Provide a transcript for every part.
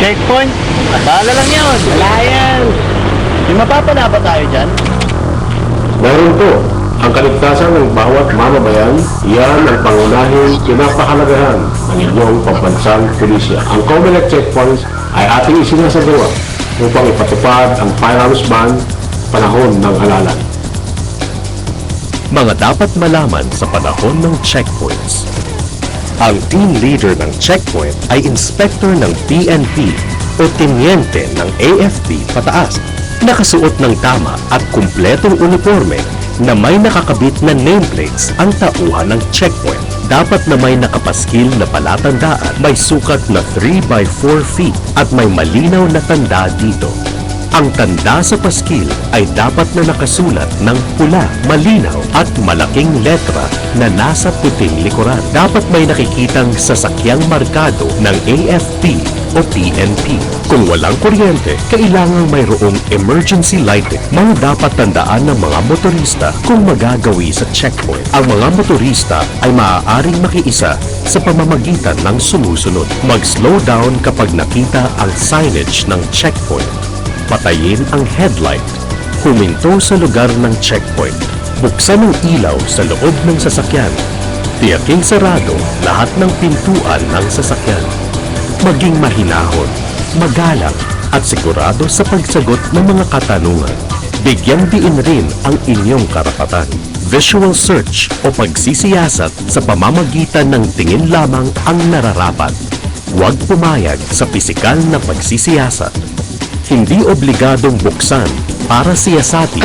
checkpoint? Abala lang yun. Wala yan. May mapapala ba tayo dyan? Meron po. Ang kaligtasan ng bawat mamamayan, yan ang pangunahing pinapahalagahan ng inyong pambansang pulisya. Ang COMELEC checkpoints ay ating isinasagawa upang ipatupad ang firearms ban panahon ng halalan. Mga dapat malaman sa panahon ng checkpoints. Ang team leader ng checkpoint ay inspector ng PNP o tenyente ng AFP pataas. Nakasuot ng tama at kumpletong uniforme na may nakakabit na nameplates ang tauhan ng checkpoint. Dapat na may nakapaskil na palatandaan, may sukat na 3 by 4 feet at may malinaw na tanda dito. Ang tanda sa paskil ay dapat na nakasulat ng pula, malinaw at malaking letra na nasa puting likuran. Dapat may nakikitang sasakyang markado ng AFP o PNP. Kung walang kuryente, kailangang mayroong emergency lighting. Mga dapat tandaan ng mga motorista kung magagawi sa checkpoint. Ang mga motorista ay maaaring makiisa sa pamamagitan ng sumusunod. Mag-slow down kapag nakita ang signage ng checkpoint. Patayin ang headlight. Huminto sa lugar ng checkpoint. Buksan ang ilaw sa loob ng sasakyan. Tiyaking sarado lahat ng pintuan ng sasakyan. Maging mahinahon, magalang at sigurado sa pagsagot ng mga katanungan. Bigyang diin rin ang inyong karapatan. Visual search o pagsisiyasat sa pamamagitan ng tingin lamang ang nararapat. Huwag pumayag sa pisikal na pagsisiyasat. Hindi obligadong buksan para siyasatin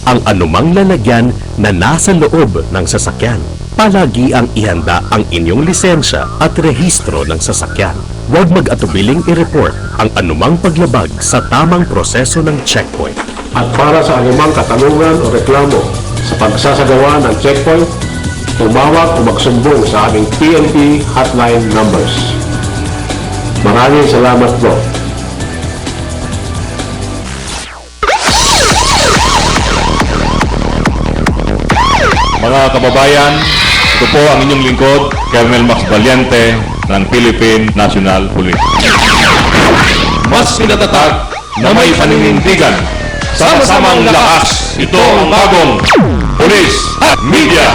ang anumang lalagyan na nasa loob ng sasakyan. Palagi ang ihanda ang inyong lisensya at rehistro ng sasakyan. Huwag mag-atubiling i-report ang anumang paglabag sa tamang proseso ng checkpoint. At para sa anumang katanungan o reklamo sa pagsasagawa ng checkpoint, tumawag o magsumbong sa aming PNP hotline numbers. Maraming salamat po. Mga kababayan, ito po ang inyong lingkod, Colonel Max Valiente ng Philippine National Police. Mas pinatatag na may paninindigan. Sama-samang lakas, ito ang bagong Police at Media.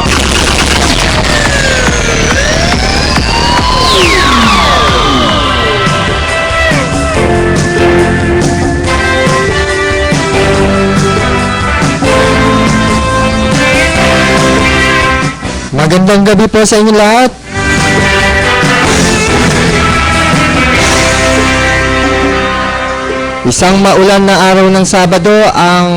Magandang gabi po sa inyo lahat. Isang maulan na araw ng Sabado ang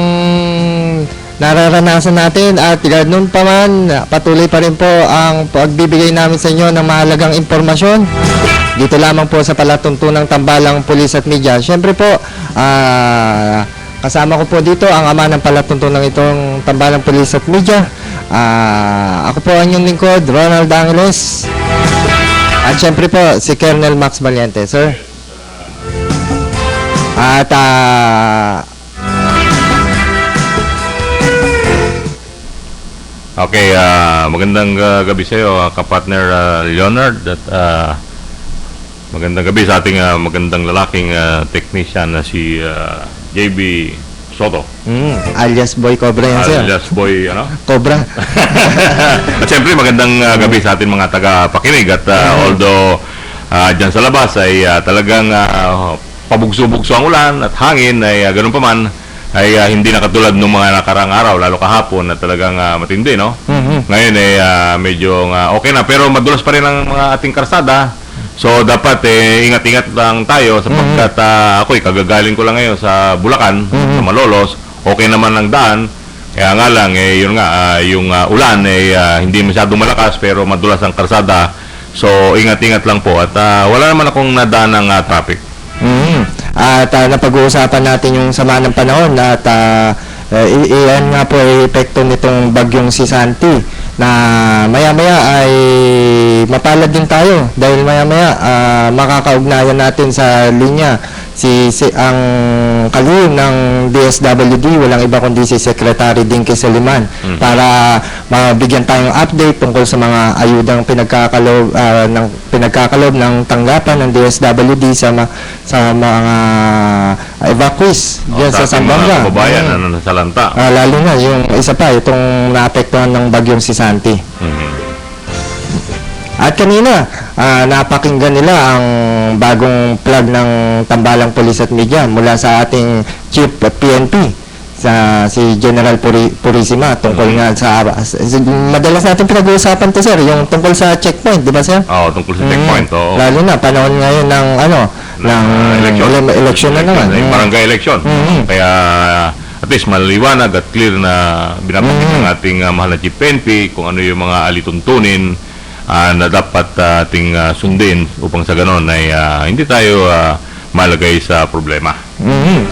nararanasan natin at ganoon pa man, patuloy pa rin po ang pagbibigay namin sa inyo ng mahalagang impormasyon. Dito lamang po sa palatuntunang Tambalang Pulis at Media. Siyempre po, kasama ko po dito ang ama ng palatuntunan itong Tambalang Pulis at Media. Ako po ang inyong lingkod, Ronald Angeles. At syempre po, si Colonel Max Valiente, sir. At Okay, magandang gabi sa iyo, kapatner Leonard. At magandang gabi sa ating magandang lalaking technician na si JB Soto. Alias Boy Cobra yan, sir. Alias Boy, ano? Cobra. At siyempre, magandang gabi sa ating mga taga-pakinig. At although dyan sa labas ay talagang pabugso-bugso ang ulan at hangin, ay ganun pa man, ay hindi na katulad ng mga nakarang araw, lalo kahapon, na talagang matindi, no? Ngayon ay medyo okay na, pero madulas pa rin ang mga ating karsada. So dapat ingat-ingat lang tayo sapagkat ako'y kagagaling ko lang ngayon sa Bulacan, sa Malolos. Okay naman ang daan. Kaya nga lang yun nga yung ulan hindi masyadong malakas pero madulas ang karsada. So ingat-ingat lang po at wala naman akong nadaan ng traffic. At napag-uusapan natin yung sama ng panahon at iyan nga po ay epekto nitong bagyong si Santi na maya-maya ay mapalad din tayo dahil maya-maya makakaugnayan natin sa linya ang kalihim ng DSWD, walang iba kundi si Secretary Dinky Soliman, para mabigyan tayong update tungkol sa mga ayudang pinagkakalob ng tanggapan ng DSWD sa mga evacuees diyan sa ating mga Zamboanga. kababayan na nasalanta. Lalo na yung isa pa, itong naapektuhan ng bagyong si Santi. At kanina, napakinggan nila ang bagong plug ng Tambalang Police at Media mula sa ating Chief PNP, si General Purisima, tungkol nga sa madalas natin pinag-uusapan to, sir, yung tungkol sa checkpoint, di ba, sir? Oo, tungkol sa checkpoint. Oo. Lalo na panahon ngayon ng election na naman. Yung barangay election. Kaya at least maliwanag at clear na binabanggit ng ating mahal na Chief PNP kung ano yung mga alituntunin na dapat ating sundin upang sa ganon ay hindi tayo malagay sa problema.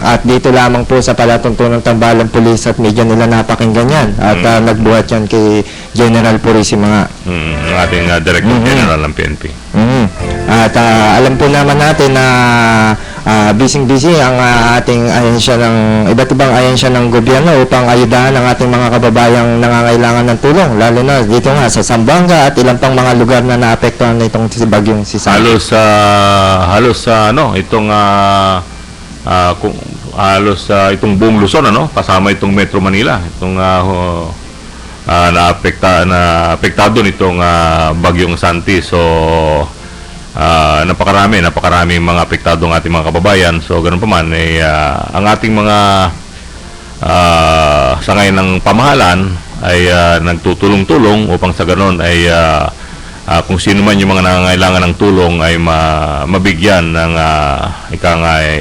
At dito lamang po sa palatuntunan ng Tambalang Police at Media nila napakinggan yan. At nagbuhat yan kay General Purisima nga. Ang ating Director General ng PNP. At alam po naman natin na busy-busy ang ating ahensya ng iba't ibang ahensya ng gobyerno upang ayudahan ang ating mga kababayang nangangailangan ng tulong, lalo na dito nga sa Zamboanga at ilang pang mga lugar na naapektuhan nitong bagyong si Santi. Itong buong Luzon, kasama itong Metro Manila, itong naapektado nitong bagyong Santi. So napakarami mga apektado ng ating mga kababayan. So ganun pa man ang ating mga sangay ng pamahalan ay nagtutulong-tulong upang sa ganun ay kung sino man yung mga nangangailangan ng tulong ay mabigyan ng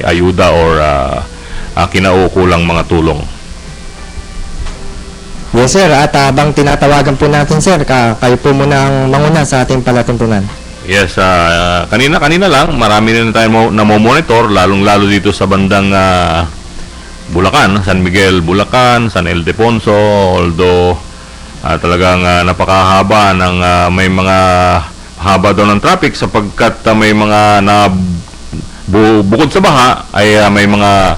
ayuda or kinaukulang mga tulong. Yes, sir. At habang tinatawagan po natin, sir, kayo po muna ang manguna sa ating palatuntunan. Yes, kanina lang marami na tayo monitor, lalong-lalo dito sa bandang Bulacan, San Miguel, Bulacan, San Ildefonso, although talagang napakahaba ng may mga haba daw ng traffic sapagkat may mga bukod sa baha ay may mga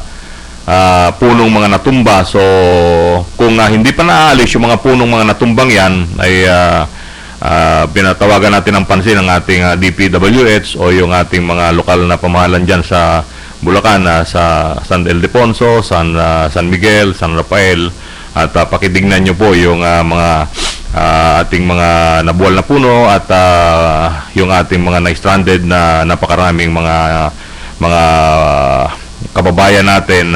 punong mga natumba. So kung hindi pa naaalis yung mga punong mga natumbang yan ay pinatawagan natin ng pansin ng ating DPWH o yung ating mga lokal na pamahalan dyan sa Bulacan, sa San Ildefonso, San Miguel, San Rafael, at pakitignan nyo po yung mga ating mga nabuwal na puno at yung ating mga na-stranded na napakaraming mga kababayan natin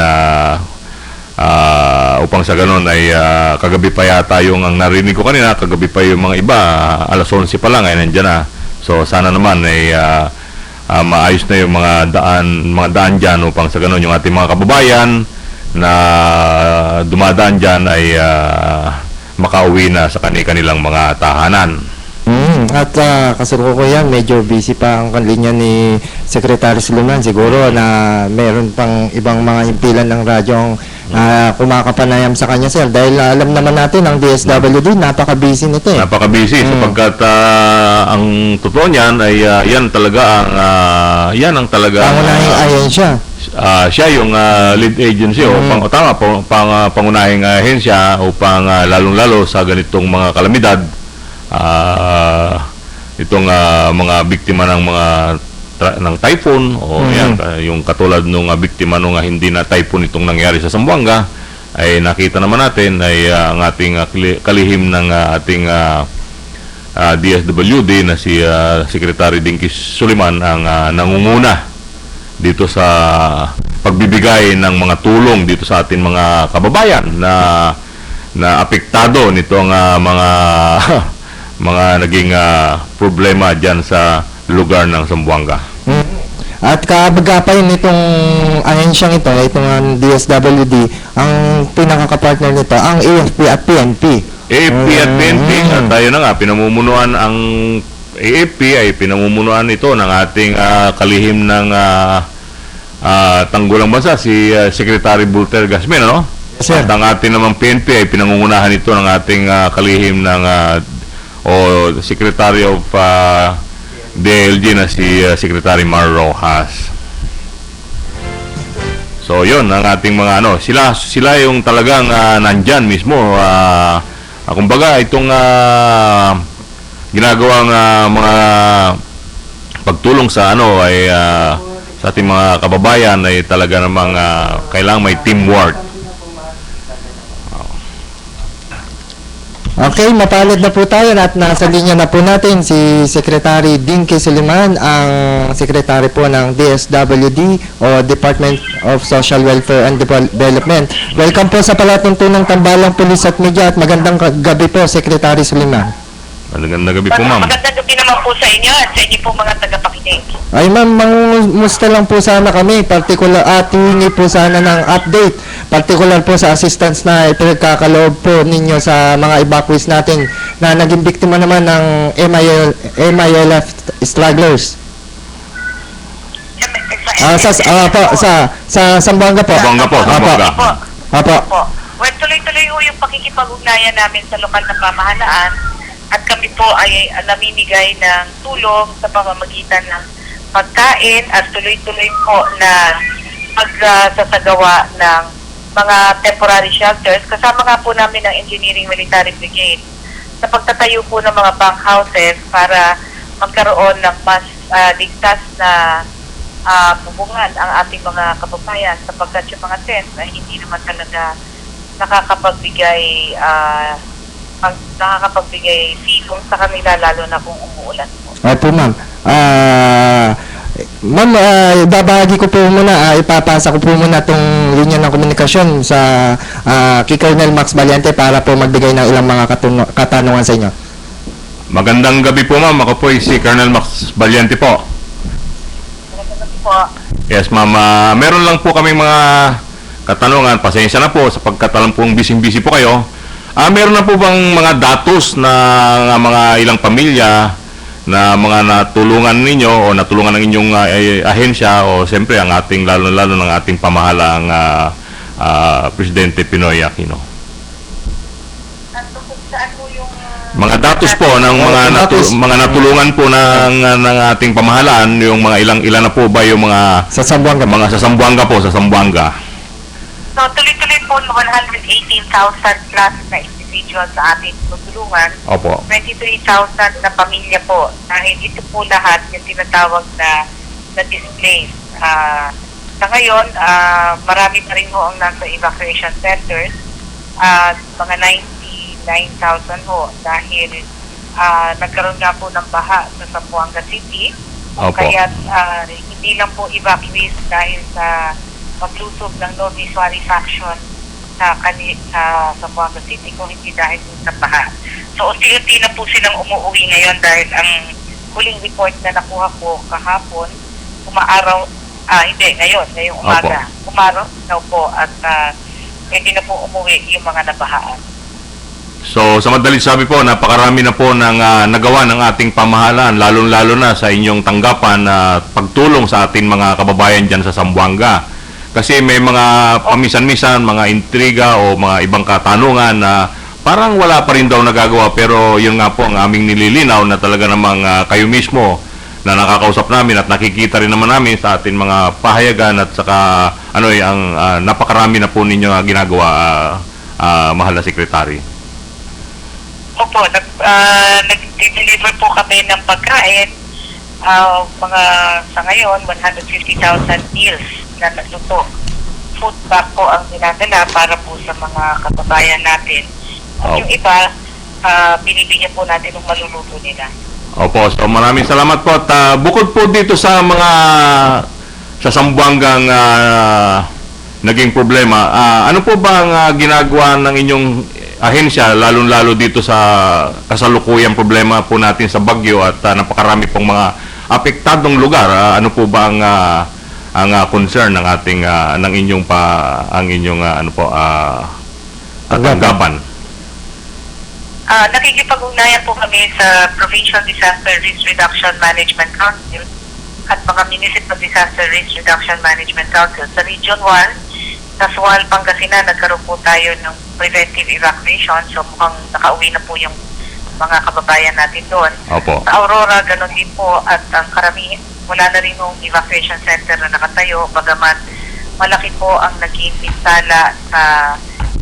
upang sa ganun ay kagabi pa yata yung ang narinig ko kanina, kagabi pa yung mga iba, alas 11 pa lang ay nandiyan na. So sana naman ay maayos na yung mga daan dyan upang sa ganun yung ating mga kababayan na dumadaan dyan ay makauwi na sa kanilang mga tahanan. At kasalukuyan, medyo busy pa ang linya ni Secretary Soliman. Siguro na meron pang ibang mga impilan ng radyong kumakapanayam sa kanya, sir. Dahil alam naman natin, ang DSWD, napaka-busy nito eh. Napaka-busy sapagkat ang totoo niyan ay yan ang talaga Pangunahing ahensya. siya yung lead agency o pangunahing ahensya upang lalong-lalo sa ganitong mga kalamidad, itong mga biktima ng mga ng typhoon o yan, yung katulad nung biktima nung hindi na typhoon itong nangyari sa Zamboanga, ay nakita naman natin ay ang ating kalihim ng ating DSWD na si Secretary Dinky Soliman ang nangunguna dito sa pagbibigay ng mga tulong dito sa ating mga kababayan na apektado nitong mga naging problema dyan sa lugar ng Zamboanga. At kabagapay nitong ahensyang ito, itong DSWD, ang pinakakapartner nito, ang AFP at PNP. AFP at PNP, at tayo na nga, pinamumunuan ang AFP ay pinamumunuan ito ng ating kalihim ng Tanggulang Bansa, si Secretary Bulter Gasmin, ano? Sir. At ang ating naman PNP ay pinangungunahan ito ng ating kalihim ng Secretary of DLG na si Secretary Mar Rojas. So yun ang ating mga sila yung talagang nandyan mismo. Kumbaga itong ginagawang mga pagtulong sa ay sa ating mga kababayan ay talaga namang kailangang may teamwork. Okay, mapalad na po tayo at nasa linya na po natin si Secretary Dinky Suliman, ang Secretary po ng DSWD o Department of Social Welfare and Development. Welcome po sa palatuntunang Tambalang Pulis at Media at magandang gabi po, Secretary Suliman. Magandang gabi po, ma'am. Magandang gabi naman po sa inyo at sa inyo po mga tagapakinig. Ay ma'am, mangumusta lang po sana kami, particular at hingi po sana ng update, particular po sa assistance na ipagkakaloob po ninyo sa mga evacuees natin na naging biktima naman ng MILF stragglers. Sa Zamboanga po. Zamboanga po, Zamboanga. Apo. Well, tuloy-tuloy po yung pakikipag-ugnayan namin sa lokal na pamahalaan at kami po ay namimigay ng tulong sa pamamagitan ng pagkain at tuloy-tuloy po na pagsasagawa ng mga temporary shelters. Kasama nga po namin ng Engineering Military Brigade sa pagtatayo po ng mga bunk houses para magkaroon ng mas ligtas na bubungan ang ating mga kababayan sapagkat yung mga tents ay hindi naman talaga nakakapagbigay silong sa kanila lalo na kung umuulan po. Opo ma'am. Ma'am, babahagi ko po muna, ipapasa ko po muna itong linya ng komunikasyon sa kay Colonel Max Valiente para po magbigay ng ilang mga katanungan sa inyo. Magandang gabi po, ma'am. Ako po si Colonel Max Valiente po. Magandang gabi po. Yes, ma'am. Meron lang po kaming mga katanungan. Pasensya na po sapagkat alam pong busy-busy po kayo. Meron na po bang mga datos na mga ilang pamilya na mga natulungan ninyo o natulungan ng inyong ahensya o siyempre ang ating lalo-lalo ng ating pamahalaang Presidente Pinoy Aquino? Saan po yung Mga datos po ng mga natulungan po ng ating pamahalaan, yung mga ilan na po ba yung mga Sa Zamboanga. mga sa Zamboanga po, sa Zamboanga? So, tuloy-tuloy po 118,000 plus na individual sa ating tutulungan. Opo. 23,000 na pamilya po. Dahil ito po lahat yung tinatawag na displays. Sa ngayon, marami pa rin ho ang nasa evacuation centers. Mga 99,000 ho dahil nagkaroon nga po ng baha sa Zamboanga City. Opo. Kaya hindi lang po evacuees dahil sa paglusob ng non-visuary faction sa Zamboanga City kung hindi dahil sa baha. So, unti-unti na po silang umuwi ngayon dahil ang huling report na nakuha ko kahapon, ngayong umaga. Umaraw daw po at hindi na po umuwi yung mga nabahaan. So, sa madaling sabi po, napakarami na po ng nagawa ng ating pamahalaan, lalo-lalo na sa inyong tanggapan na pagtulong sa ating mga kababayan dyan sa Zamboanga. Kasi may mga pamisan-misan, mga intriga o mga ibang katanungan na parang wala pa rin daw nagagawa, pero yun nga po ang aming nililinaw na talaga namang kayo mismo na nakakausap namin at nakikita rin naman namin sa ating mga pahayagan at saka ang napakarami na po ninyo ginagawa, mahal na sekretary. Opo, nag-deliver po kami ng pagkain, mga sa ngayon 150,000 meals na nagluto. Food bank po ang dinadala para po sa mga kababayan natin. At yung iba, binibigyan po natin ng maluluto nila. Opo, so maraming salamat po. At bukod po dito sa mga sa Zamboangang naging problema, ano po ba ang ginagawa ng inyong ahensya, lalo-lalo dito sa kasalukuyang problema po natin sa Baguio at napakarami pong mga apektadong lugar? Ano po ba ang concern ng ating ng inyong tanggapan? Nakikipag-ugnayan po kami sa Provincial Disaster Risk Reduction Management Council at mga Municipal Disaster Risk Reduction Management Council. Sa Region 1, sa Sual, Pangasinan, nagkaroon po tayo ng preventive evacuation. So mukhang nakauwi na po yung mga kababayan natin doon. Opo. Sa Aurora, ganun din po at ang karamihan, wala na rin yung evacuation center na nakatayo, bagamat malaki po ang naging pinsala sa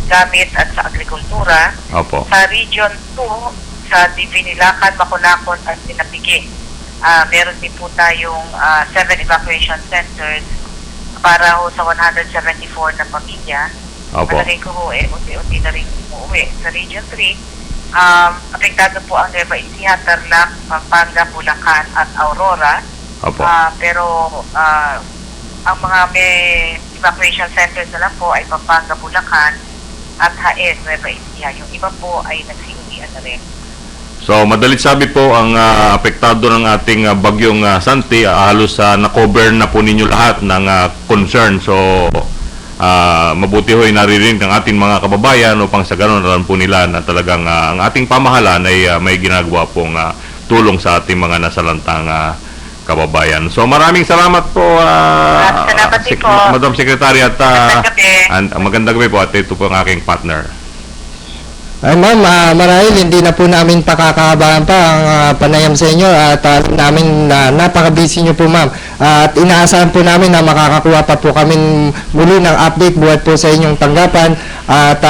gamit at sa agrikultura. Opo. Sa Region 2, sa Divinilacan, Macolacon at Sinapigi, meron din po tayong 7 evacuation centers para ho sa 174 na pamilya. Opo. Malagay ko ho, unti-unti na rin umuwi. Sa Region 3, apektado po ang Nueva Ecija, Tarlac, Pampanga, Bulacan at Aurora. Opo. Pero ang mga may evacuation centers na lang po ay Pampanga, Bulacan at Haen, Nueva Ecija. Yung iba po ay nagsiuwian na rin. So, madalit sabi po, ang apektado ng ating bagyong Santi, halos na-cover na po ninyo lahat ng concern. So, mabuti ho'y naririnig ng ating mga kababayan upang sa ganun alam po nila na talagang ang ating pamahalaan ay may ginagawa pong tulong sa ating mga nasalantang kababayan. So, maraming salamat po, Salamat din po. Madam Secretary, at Magandang gabi. magandang gabi po, at ito po ang aking partner. Ay ma'am, marahil hindi na po namin pakakahabaan pa ang panayam sa inyo at namin na napaka-busy nyo po ma'am. At inaasahan po namin na makakakuha pa po kami muli ng update buhat po sa inyong tanggapan at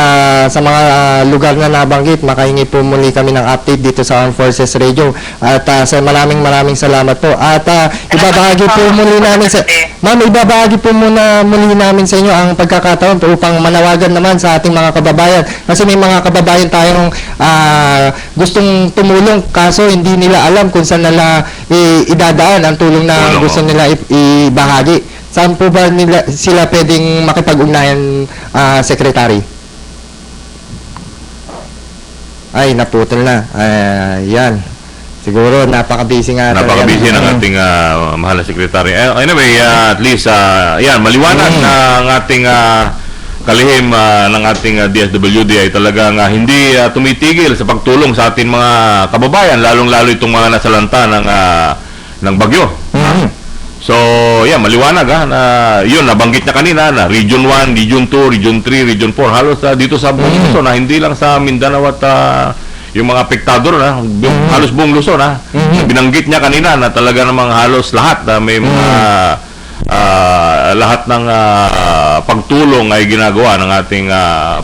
sa mga lugar na nabanggit, makahingi po muli kami ng update dito sa Armed Forces Radio. At sa maraming salamat po. At ibabahagi po muli namin sa ma'am, ibabahagi po muna muli namin sa inyo ang pagkakataon upang manawagan naman sa ating mga kababayan. Kasi may mga kababayan tayong gustong tumulong kaso hindi nila alam kung saan nila idadaan ang tulong na Tulong, gusto nila ibahagi. Saan po ba sila pwedeng makipag-ugnayan, Secretary? Ay, naputol na. Yan. Siguro, napaka-busy nga. Napaka-busy ng ating mahal na sekretary. Anyway, at least, yan, maliwanag na ang ating kalihim ng ating DSWD ay talagang hindi tumitigil sa pagtulong sa ating mga kababayan, lalong-lalo itong mga nasalanta ng bagyo. So, yan, maliwanag na yun, nabanggit niya kanina na Region 1, Region 2, Region 3, Region 4, halos dito sa buong Luzon, hindi lang sa Mindanao at yung mga apektado na halos buong Luzon binanggit niya kanina na talaga namang halos lahat may mga lahat ng pagtulong ay ginagawa ng ating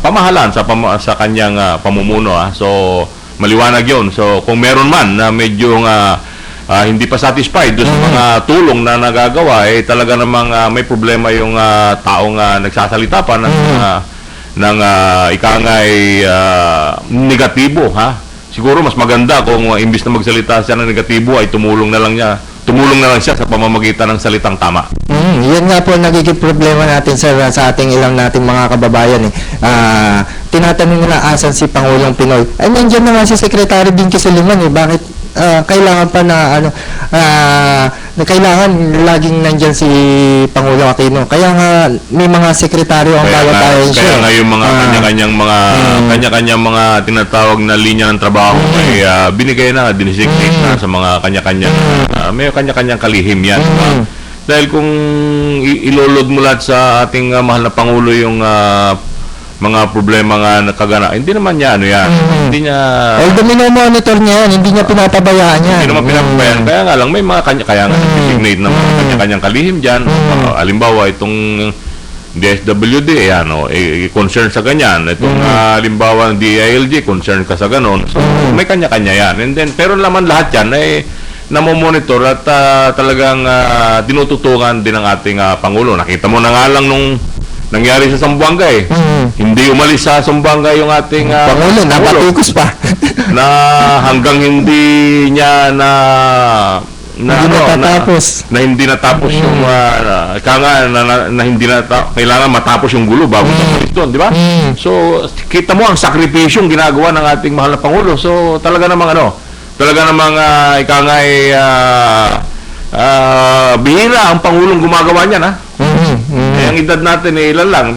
pamahalaan sa kanyang pamumuno. So, maliwanag yun. So, kung meron man na medyo hindi pa satisfied doon sa mga tulong na nagagawa, talaga namang may problema yung taong nagsasalita pa ng ikangay negatibo. Siguro mas maganda kung imbis na magsalita siya ng negatibo ay tumulong na lang siya sa pamamagitan ng salitang tama. Yan nga po ang nagiging problema natin sa ating ilang nating mga kababayan. Tinatanong nila asan si Pangulong Pinoy. Ay, nandiyan na nga si Secretary Binky Soliman. Bakit kailangan pa na kailangan laging nandiyan si Pangulong Aquino? Kaya nga may mga sekretaryo ang bawat ahensya. Kaya nga yung mga kanya-kanyang mga tinatawag na linya ng trabaho ay binigay na, dinesignate na sa mga kanya-kanyang may kanya-kanyang kalihim yan. Dahil kung ilolod mo lahat sa ating mahal na Pangulo yung mga problema nga nakagana, hindi naman niya hindi niya although minomonitor niya yan, hindi niya pinapabayaan yan. Hindi naman pinapabayaan. Kaya nga lang may mga kaya nga designate na mga kanya-kanyang kalihim dyan. Halimbawa itong DSWD, concern sa ganyan. Itong halimbawa ng DILG, concern ka sa ganon. So, may kanya-kanya yan. And then, pero naman lahat yan ay namomonitor at talagang tinututukan din ng ating Pangulo. Nakita mo na nga lang nung nangyari sa Zamboanga Hindi umalis sa Zamboanga yung ating Pangulo, napatikos pa. na hanggang hindi niya hindi natapos yung kailangan matapos yung gulo bago umalis doon, di ba? So, kita mo ang sakripisyong ginagawa ng ating mahal na Pangulo. So, talaga namang bihira ang Pangulong gumagawa niyan, ang edad natin ilan lang.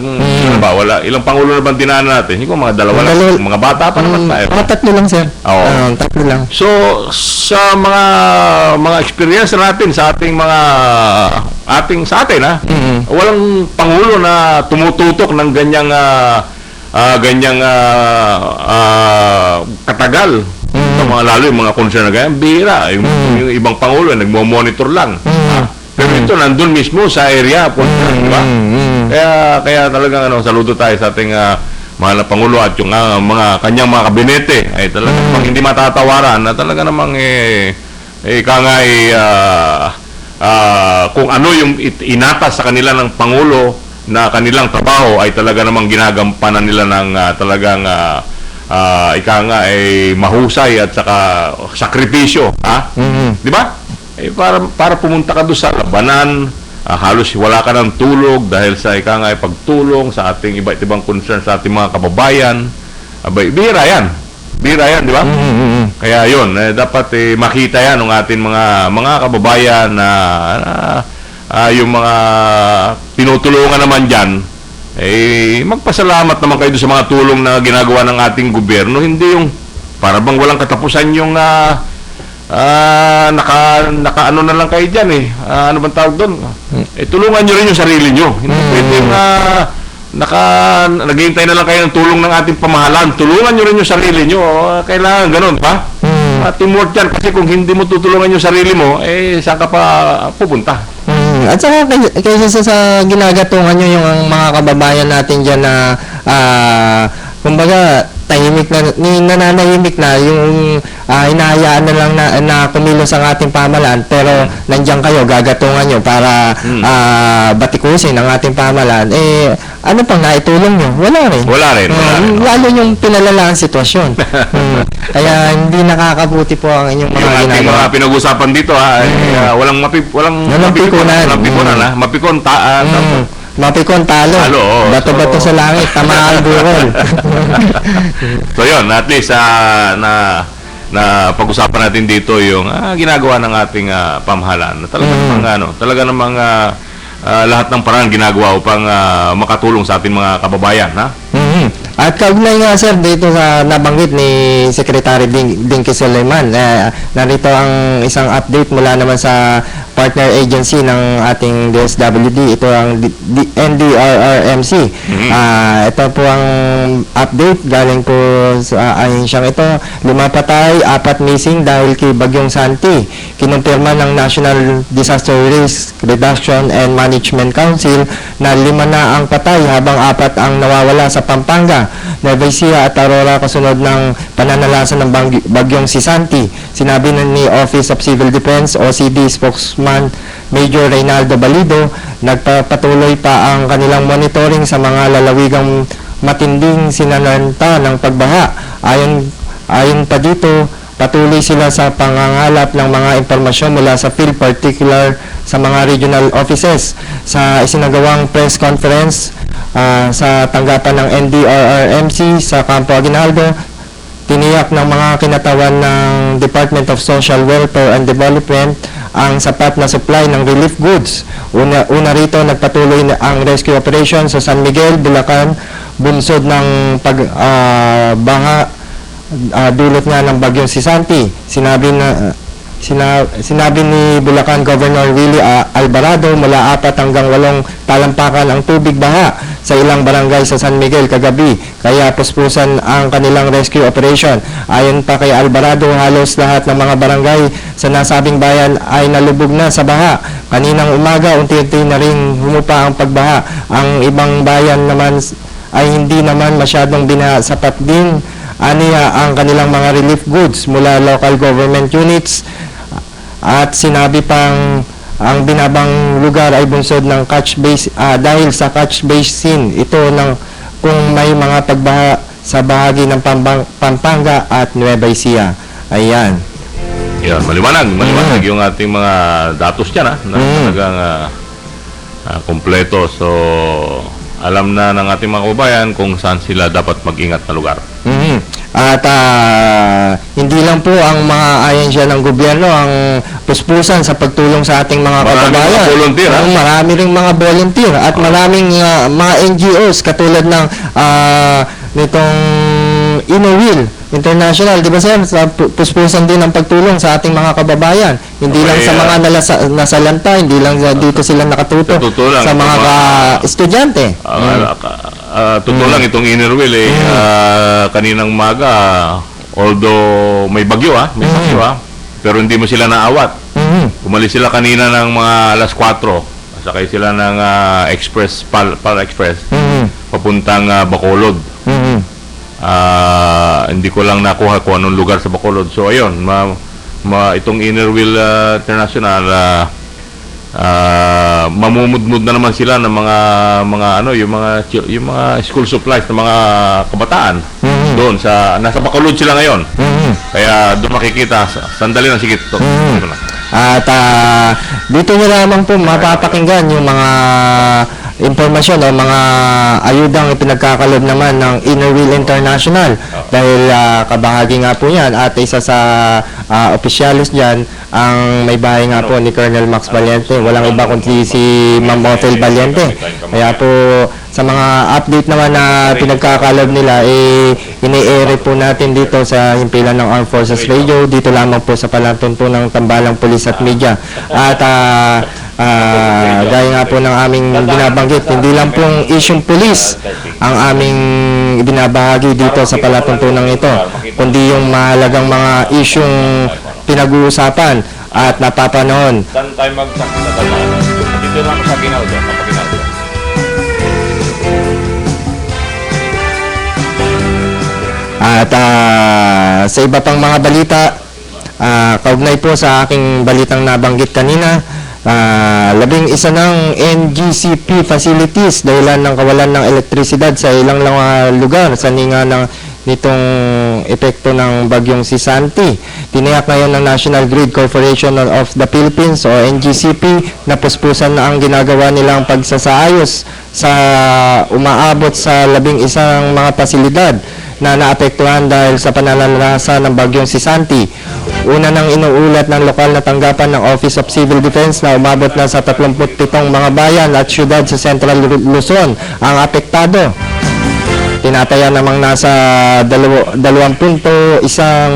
Ilang Pangulo na bang dinaanan natin? Siguro mga dalawa lang. Mga bata pa naman tayo. Tatlo lang, sir. Tatlo lang. So, sa mga experience natin sa ating walang Pangulo na tumututok ng ganyang katagal. Lalo yung mga concern na ganyan, bihira. Yung ibang Pangulo nagmo-monitor lang. Pero ito, nandun mismo sa area, di ba? Kaya talagang saludo tayo sa ating mahal na Pangulo at yung mga kanyang mga kabinete ay talagang namang hindi matatawaran na talaga namang kung ano yung inatas sa kanila ng Pangulo na kanilang trabaho ay talaga namang ginagampanan nila ng talagang mahusay at saka sakripisyo, di ba? Para pumunta ka doon sa labanan, halos wala ka ng tulog dahil sa pagtulong sa ating iba't ibang concern sa ating mga kababayan. Bihira yan, di ba? Kaya yun, dapat makita yan ng ating mga kababayan na yung mga tinutulungan naman dyan, magpasalamat naman kayo sa mga tulong na ginagawa ng ating gobyerno. Hindi yung para bang walang katapusan yung naka na lang kayo dyan ano bang tawag doon? Tulungan nyo rin yung sarili nyo. Hindi pwedeng naghihintay na lang kayo ng tulong ng ating pamahalaan. Tulungan nyo rin yung sarili nyo. Kailangan ganun, pa? Teamwork yan. Kasi kung hindi mo tutulungan yung sarili mo, saan ka pa pupunta? At saka kaysa sa ginagatungan nyo yung mga kababayan natin dyan na kumbaga tahimik na, nananahimik na yung hinahayaan na lang na kumilos ang ating pamahalaan, pero nandiyan kayo, gagatungan nyo para batikusin ang ating pamahalaan, ano pang naitulong nyo? Wala rin. Lalo yung pinalala ang sitwasyon. Kaya hindi nakakabuti po ang inyong mga yung ating ginagawa. mga pinag-usapan dito walang pikunan Mapikon talo. Bato-bato sa langit, tamaan burol. So yun, at least na pag-usapan natin dito yung ginagawa ng ating pamahalaan. Talaga namang lahat ng paraan ginagawa upang makatulong sa ating mga kababayan, At kaugnay nga sir dito sa nabanggit ni Secretary Dinky Sulaiman, narito ang isang update mula naman sa partner agency ng ating DSWD. Ito ang NDRRMC. Ito po ang update galing po sa ahensyang ito. 5 patay, 4 missing dahil kay Bagyong Santi. Kinumpirma ng National Disaster Risk Reduction and Management Council na 5 na ang patay habang 4 ang nawawala sa Pampanga, Nueva Ecija at Aurora kasunod ng pananalasan ng bagyong si Santi. Sinabi ni Office of Civil Defense OCD spokesman Major Reynaldo Balido, nagpapatuloy pa ang kanilang monitoring sa mga lalawigang matinding sinalanta ng pagbaha. Ayon pa dito, patuloy sila sa pangangalap ng mga impormasyon mula sa field, particular sa mga regional offices. Sa isinagawang press conference sa tanggapan ng NDRRMC sa Campo Aguinaldo, tiniyak ng mga kinatawan ng Department of Social Welfare and Development ang sapat na supply ng relief goods. Una rito, nagpatuloy ang rescue operation sa San Miguel, Bulacan, bunsod ng pagbaha dulot nga ng bagyong si Santi. Sinabi ni Bulacan Governor Willie Alvarado, mula 4 hanggang 8 talampakan ang tubig baha sa ilang barangay sa San Miguel kagabi, kaya puspusan ang kanilang rescue operation. Ayon pa kay Alvarado, halos lahat ng mga barangay sa nasabing bayan ay nalubog na sa baha. Kaninang umaga, unti-unti na rin humupa ang pagbaha. Ang ibang bayan naman ay hindi naman masyadong binaha. Sapat din aniya ang kanilang mga relief goods mula local government units. At sinabi pang ang binabang lugar ay bunsod ng catch base dahil sa catch basin ito ng kung may mga pagbaha sa bahagi ng Pampanga at Nueva Ecija. Ayan. Yan, maliwanag yung ating mga datos dyan, na talagang kompleto. So, alam na ng ating mga kababayan kung saan sila dapat mag-ingat na lugar. At hindi lang po ang mga ahensya ng gobyerno ang puspusan sa pagtulong sa ating mga kababayan. Marami ring mga volunteer at maraming mga NGOs katulad ng nitong Inowil International, di ba sir? Puspusan din ang pagtulong sa ating mga kababayan. Hindi lang sa mga nasalanta, hindi lang dito sila nakatuto sa mga estudyante. Totoo lang itong Innerwil kaninang umaga, although may bagyo pero hindi mo sila naawat. Umalis sila kanina ng mga alas 4. Sakay sila ng express, PAL Express, papuntang Bacolod. Hindi ko lang nakuha kung anong lugar sa Bacolod. So ayun, itong Inner Wheel International, mamumudmud na naman sila ng yung mga school supplies ng mga kabataan. Doon nasa Bacolod sila ngayon. Kaya doon makikita, sandali lang sigit to. At dito nyo lamang po mapapakinggan yung mga impormasyon o mga ayudang ipinagkakalob naman ng Inner Wheel International dahil kabahagi nga po yan at isa sa opisyalis dyan ang may bahay nga po ni Colonel Max Valiente. Walang iba kundi si Ma'am Othel Valiente. Kaya po sa mga update naman na pinagkakalob nila, ini-air po natin dito sa himpilan ng Armed Forces Radio, dito lamang po sa palatuntunang Tambalang Pulis at Media. At gaya nga po ng aming binabanggit, hindi lang pong isyong pulis ang aming ibinabahagi dito sa palatuntunang ito, kundi yung mahalagang mga isyong pinag-uusapan at napapanahon. Saan tayo magsasalita? Dito lang sa Ginaldo, Papaginaldo. At sa iba pang mga balita, kaugnay po sa aking balitang nabanggit kanina, 11 ng NGCP facilities dahilan ng kawalan ng elektrisidad sa ilang lugar sa ninga nitong epekto ng bagyong si Santi. Tiniyak ngayon ng National Grid Corporation of the Philippines o NGCP na puspusan na ang ginagawa nilang pagsasaayos sa umaabot sa 11 mga pasilidad na naapektuhan dahil sa pananalasa ng bagyong si Santi. Una nang inuulat ng lokal na tanggapan ng Office of Civil Defense na umabot na sa 37 mga bayan at syudad sa Central Luzon ang apektado. Tinataya namang nasa 2.1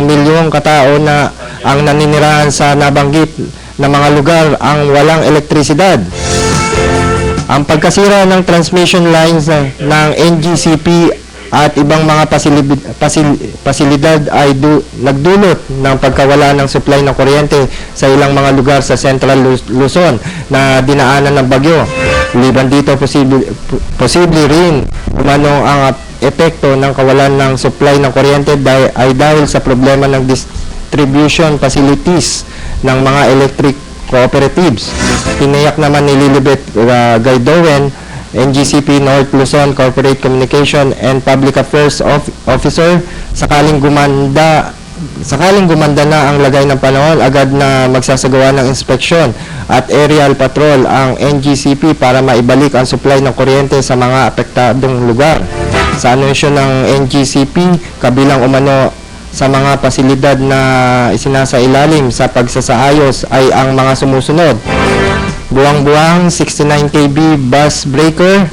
milyong katao na ang naninirahan sa nabanggit na mga lugar ang walang elektrisidad. Ang pagkasira ng transmission lines ng NGCP at ibang mga pasilidad ay nagdulot ng pagkawala ng supply ng kuryente sa ilang mga lugar sa Central Luzon na dinaanan ng bagyo. Liban dito, posible rin umano ang epekto ng kawalan ng supply ng kuryente ay dahil sa problema ng distribution facilities ng mga electric cooperatives. Tiniyak naman ni Lilibet Gaydowen, NGCP North Luzon Corporate Communication and Public Affairs Officer, sakaling gumanda na ang lagay ng panahon, agad na magsasagawa ng inspeksyon at aerial patrol ang NGCP para maibalik ang supply ng kuryente sa mga apektadong lugar. Sa anunsyo ng NGCP, kabilang umano sa mga pasilidad na isinasailalim sa pagsasaayos ay ang mga sumusunod: Buang-Buang 69 kV bus breaker,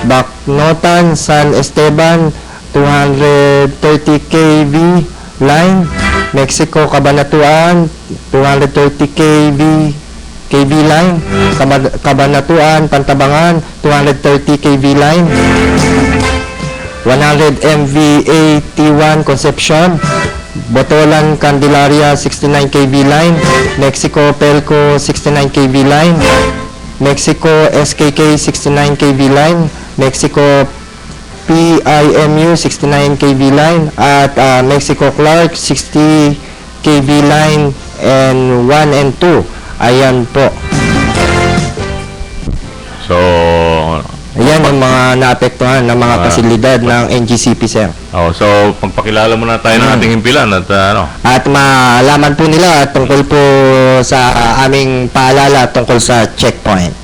Bacnotan San Esteban 230 kV line, Mexico Cabanatuan 230 kV line, Cabanatuan Pantabangan 230 kV line, 100 MVA T1 Concepcion, Botolan Candelaria 69 kV line, Mexico Pelco 69 kV line, Mexico SKK 69 kV line, Mexico PIMU 69 kV line, at Mexico Clark 60 kV line and 1 and 2. Ayan po. So, ayan ang mga naapektuhan ng mga pasilidad ng NGCP, sir. so pagpakilala muna tayo ng ating himpilan at At malaman po nila tungkol po sa aming paalala tungkol sa checkpoint.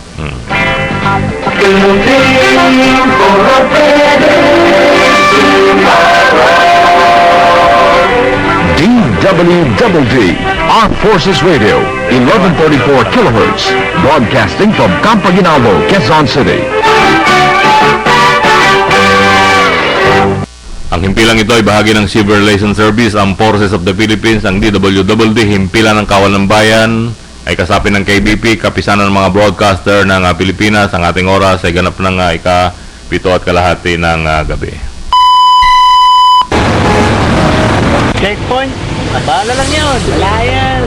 DWWD, Armed Forces Radio, 1144 kilohertz, broadcasting from Campaginaldo, Quezon City. ang himpilang ito ay bahagi ng Civil Liaison Service, ang Forces of the Philippines, ang DWWD, himpilan ng Kawal ng Bayan, ay kasapin ng KBP, kapisanan ng mga broadcaster ng Pilipinas. Ang ating oras ay ganap ng ika-7:30 ng gabi. Checkpoint? Bahala lang yun. Wala yan.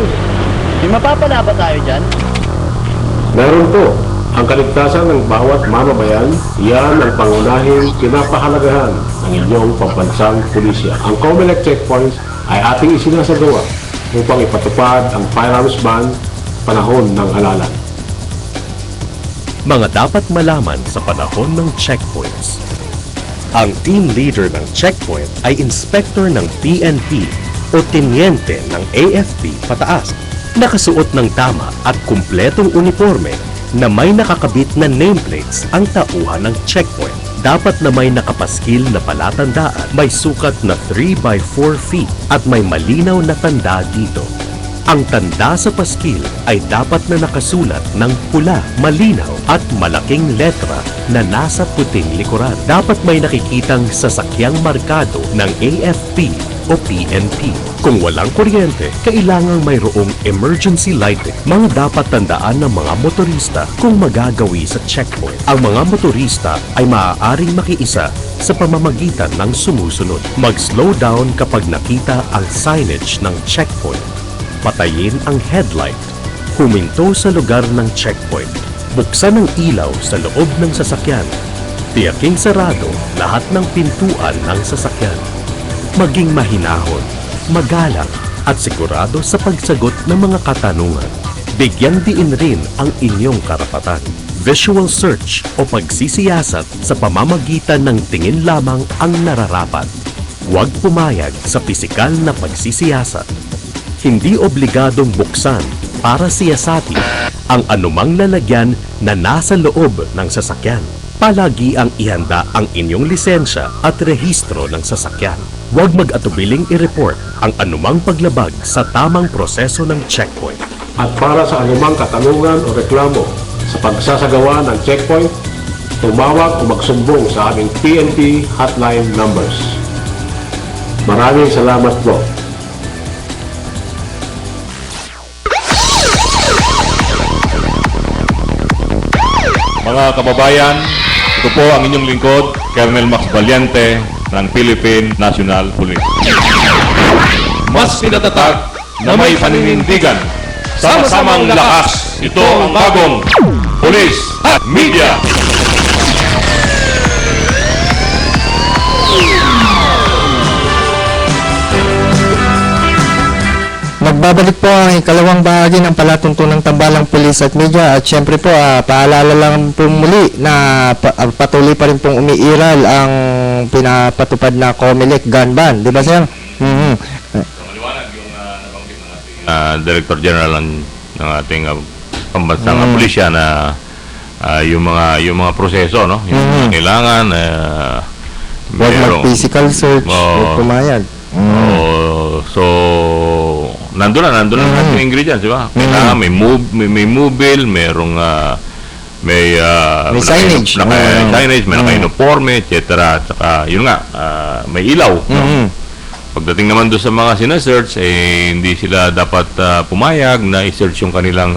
May mapapala ba tayo dyan? Meron po. Ang kaligtasan ng bawat mamabayan, iyan ang pangunahing kinapahalagahan ng inyong pambansang pulisya. Ang COMELEC checkpoints ay ating isinasagawa upang ipatupad ang firearms ban panahon ng halalan. Mga dapat malaman sa panahon ng checkpoints. Ang team leader ng checkpoint ay inspector ng PNP o tenyente ng AFP pataas. Nakasuot ng tama at kumpletong uniforme na may nakakabit na nameplates ang tauhan ng checkpoint. Dapat na may nakapaskil na palatandaan, may sukat na 3x4 feet at may malinaw na tanda dito. Ang tanda sa paskil ay dapat na nakasulat ng pula, malinaw at malaking letra na nasa puting likuran. Dapat may nakikitang sasakyang markado ng AFP o PNP. Kung walang kuryente, kailangang mayroong emergency lighting. Mga dapat tandaan ng mga motorista kung magagawi sa checkpoint. Ang mga motorista ay maaaring makiisa sa pamamagitan ng sumusunod. Mag-slow down kapag nakita ang signage ng checkpoint. Patayin ang headlight. Huminto sa lugar ng checkpoint. Buksan ang ilaw sa loob ng sasakyan. Tiyaking sarado lahat ng pintuan ng sasakyan. Maging mahinahon, magalang at sigurado sa pagsagot ng mga katanungan. Bigyang diin rin ang inyong karapatan. Visual search o pagsisiyasat sa pamamagitan ng tingin lamang ang nararapat. Huwag pumayag sa pisikal na pagsisiyasat. Hindi obligadong buksan para siyasatin ang anumang lalagyan na nasa loob ng sasakyan. Palagi ang ihanda ang inyong lisensya at rehistro ng sasakyan. Huwag mag-atubiling i-report ang anumang paglabag sa tamang proseso ng checkpoint. At para sa anumang katanungan o reklamo sa pagsasagawa ng checkpoint, tumawag o magsumbong sa aming PNP hotline numbers. Maraming salamat po. Mga kababayan, ito po ang inyong lingkod, Colonel Max Valiente ng Philippine National Police. Mas pinatatag na may paninindigan. Sama-samang lakas, ito ang bagong Police at Media. Magbabalik po ang ikalawang bahagi ng palatuntunang tambalang pulis at media at syempre po paalala lang po muli na patuloy pa rin pong umiiral ang pinapatupad na COMELEC gun ban, di ba sir? Maliwanag yung nabanggit ng ating Director General ng ating pambansang pulisya na yung mga proseso, no? Yung mga kailangan Huwag mag-physical search, huwag pumayag. So nandun na ating ingredients, di ba? Kailangan may mobile, merong may signage. Signage, may naka-uniforme, etc. At saka, yun nga, may ilaw. No? Pagdating naman doon sa mga sinesearch, hindi sila dapat pumayag na i-search yung kanilang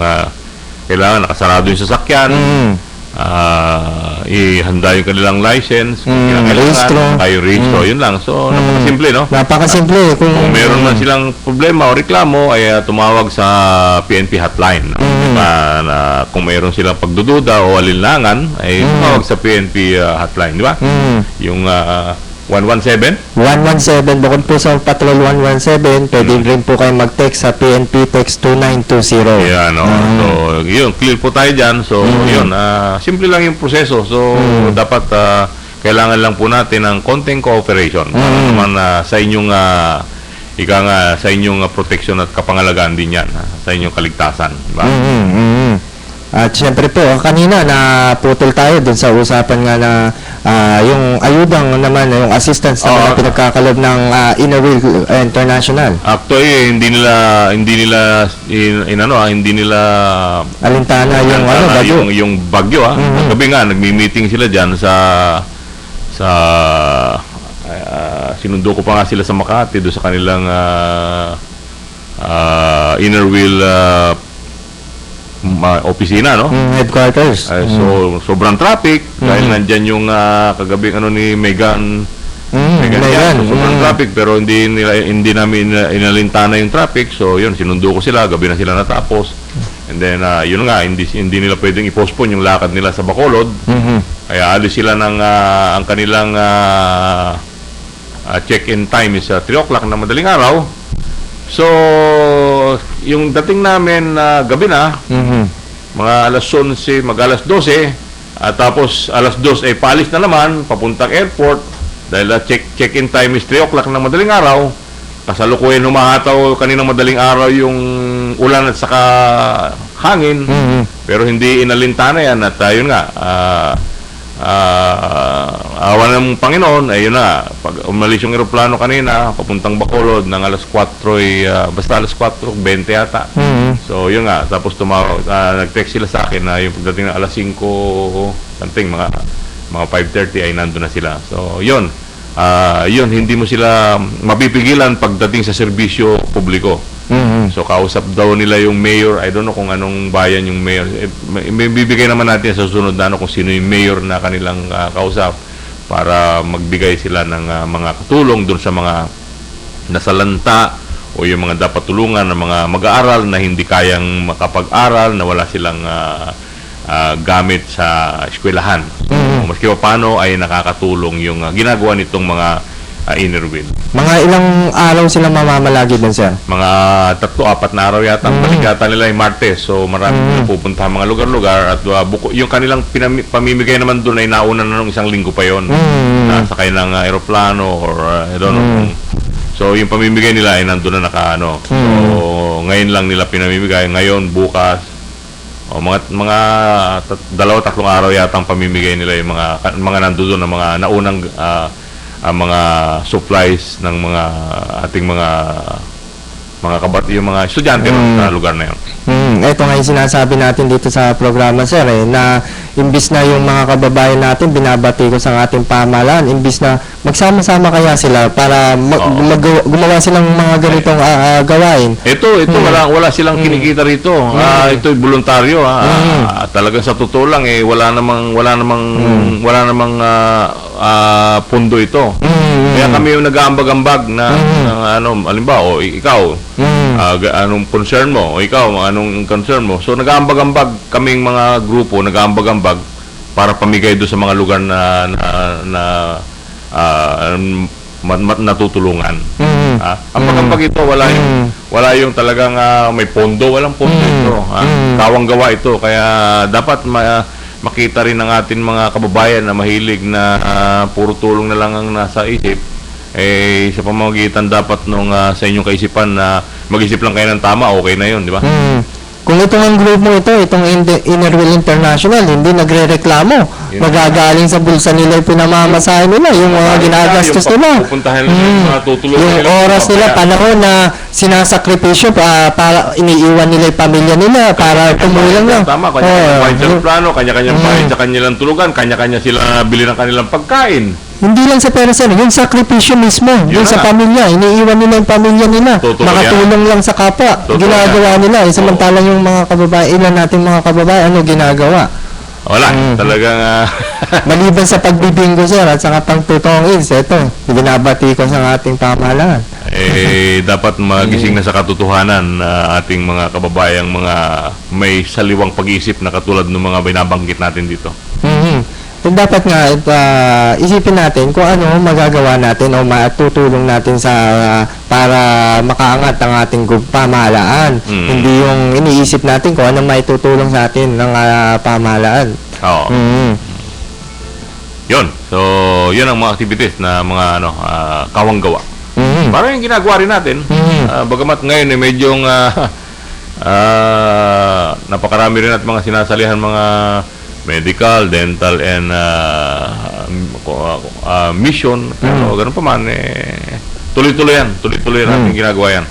kailangan nakasarado yung sasakyan, ihanda yung kanilang license, registro. Kayo registro, yun lang. So, napakasimple, no? Napakasimple. Kung meron man silang problema o reklamo, ay tumawag sa PNP hotline. No? Na kung meron silang pagdududa o alinlangan, ay tumawag sa PNP hotline, di ba? Yung 117? 117, bukod po sa Patrol 117, pwede rin po kayo mag-text sa PNP text 2920. Yeah, no. So, yun, clear po tayo dyan. So, yun, simple lang yung proseso. So, dapat kailangan lang po natin ng konting cooperation para naman sa inyong sa inyong protection at kapangalagaan din yan, sa inyong kaligtasan. Diba? At syempre po, kanina naputol tayo dun sa usapan nga na yung ayudang naman, yung assistance naman na pinagkakalob ng Inner Wheel International. Actually, hindi nila Alintana yung bagyo. Yung bagyo, Gabi nga nagmi-meeting sila diyan sa sinundo ko pa nga sila sa Makati do sa kanilang Inner Wheel opisina, no? Headquarters. So, sobrang traffic dahil nandyan yung kagabi ni Megan May ganyan, Megan. sobrang traffic pero hindi namin inalintana yung traffic. So yun, sinundo ko sila, gabi na sila natapos. And then yun nga, hindi nila pwedeng i-postpone yung lakad nila sa Bacolod. Kaya alis sila ng ang kanilang check-in time is 3 o'clock na madaling araw. So yung dating namin gabi na, mga alas 11, mag-alas 12, at tapos alas 2 ay paalis na naman papuntang airport dahil check-in time is 3 o'clock ng madaling araw. Kasalukuyan humahataw kaninang madaling araw yung ulan at saka hangin, pero hindi inalintana yan. At yun nga, awan ng Panginoon, ayun na, pag umalis yung eroplano kanina papuntang Bacolod ng alas 4 basta alas 4:20 yata. So yun nga, tapos nag-text sila sa akin na yung pagdating ng alas 5 something, mga 5:30 ay nandun na sila. So yun, yun, hindi mo sila mapipigilan pagdating sa serbisyo publiko. So kausap daw nila yung mayor, I don't know kung anong bayan yung mayor. May bibigay naman natin sa susunod na kung sino yung mayor na kanilang kausap para magbigay sila ng mga katulong doon sa mga nasalanta o yung mga dapat tulungan ng mga mag-aaral na hindi kayang makapag-aral, na wala silang gamit sa eskwelahan. So, maski pa paano ay nakakatulong yung ginagawa nitong mga inner wheel. Mga ilang araw sila mamamalagi doon, sir? Mga 3-4 na araw yata ang paligatan nila ay Martes. So marami pupunta mga lugar-lugar at yung kanilang pamimigay naman doon ay nauna na nung isang linggo pa yon. Nasakay ng aeroplano or I don't know. So yung pamimigay nila ay nandun na nakaano. So ngayon lang nila pinamimigay, ngayon, bukas. O mga 2-3 araw yata ang pamimigay nila yung mga nandoon na mga naunang mga supplies ng mga ating mga yung mga estudyante sa lugar na yun. Ito nga yung sinasabi natin dito sa programa, sir, na imbis na yung mga kababayan natin, binabati ko sa ating pamahalaan, imbis na magsama-sama kaya sila para gumawa silang mga ganitong gawain. Ito wala silang kinikita rito. Ito'y voluntaryo. Talagang sa totoo lang wala namang pundo ito. Kaya kami yung nag-aambag-ambag na halimbawa, ikaw, anong concern mo? O ikaw, anong concern mo? So nag-aambag-ambag kaming mga grupo, nag-aambag-ambag para pamigay doon sa mga lugar na natutulungan. Ambag-ambag ito, wala yung talagang may pondo, walang pondo ito. Kawang gawa ito, kaya dapat makita rin ng ating mga kababayan na mahilig na puro tulong na lang ang nasa isip, sa pamamagitan dapat sa inyong kaisipan na mag-isip lang kayo ng tama, okay na yun, di ba? Kung itong grupo itong Innerwheel International, hindi nagre-reklamo, magagaling sa bulsa nila yung pinamamasahe nila, yung mga ginagastos nila. Yung oras nila, panahon na sinasakripisyo para iniiwan nila yung pamilya nila para tumulong lang. Tama, kanya-kanyang bahay sa plano, kanya-kanyang bahay sa kanilang tulugan, kanya-kanya sila bili ng kanilang pagkain. Hindi lang sa pera, sir, yung sakripisyo mismo, yung sa pamilya, iniiwan nila yung pamilya nila, makatulong lang sa kapwa, ginagawa nila, samantalang yung mga kababayan, ilan nating mga kababayan, ano ginagawa? Wala, talagang maliban sa pagbibingo, sir, at saka pangtutong is, ito, binabati ko sa ating pamahalaan. Dapat magising na sa katotohanan ating mga kababayang mga may saliwang pag-iisip na katulad ng mga binabanggit natin dito. Dapat nga isipin natin kung ano magagawa natin o matutulong natin para makaangat ang ating pamahalaan. Hindi yung iniisip natin kung ano maitutulong sa atin ng pamahalaan. Oo. Yun. So, yun ang mga activities na mga kawang gawa. Parang yung ginagawa rin natin. Bagamat ngayon medyo napakarami rin at mga sinasalihan mga medical, dental, and mission. Pero ganun pa man, tuloy-tuloy yan. Tuloy-tuloy natin ginagawa yan.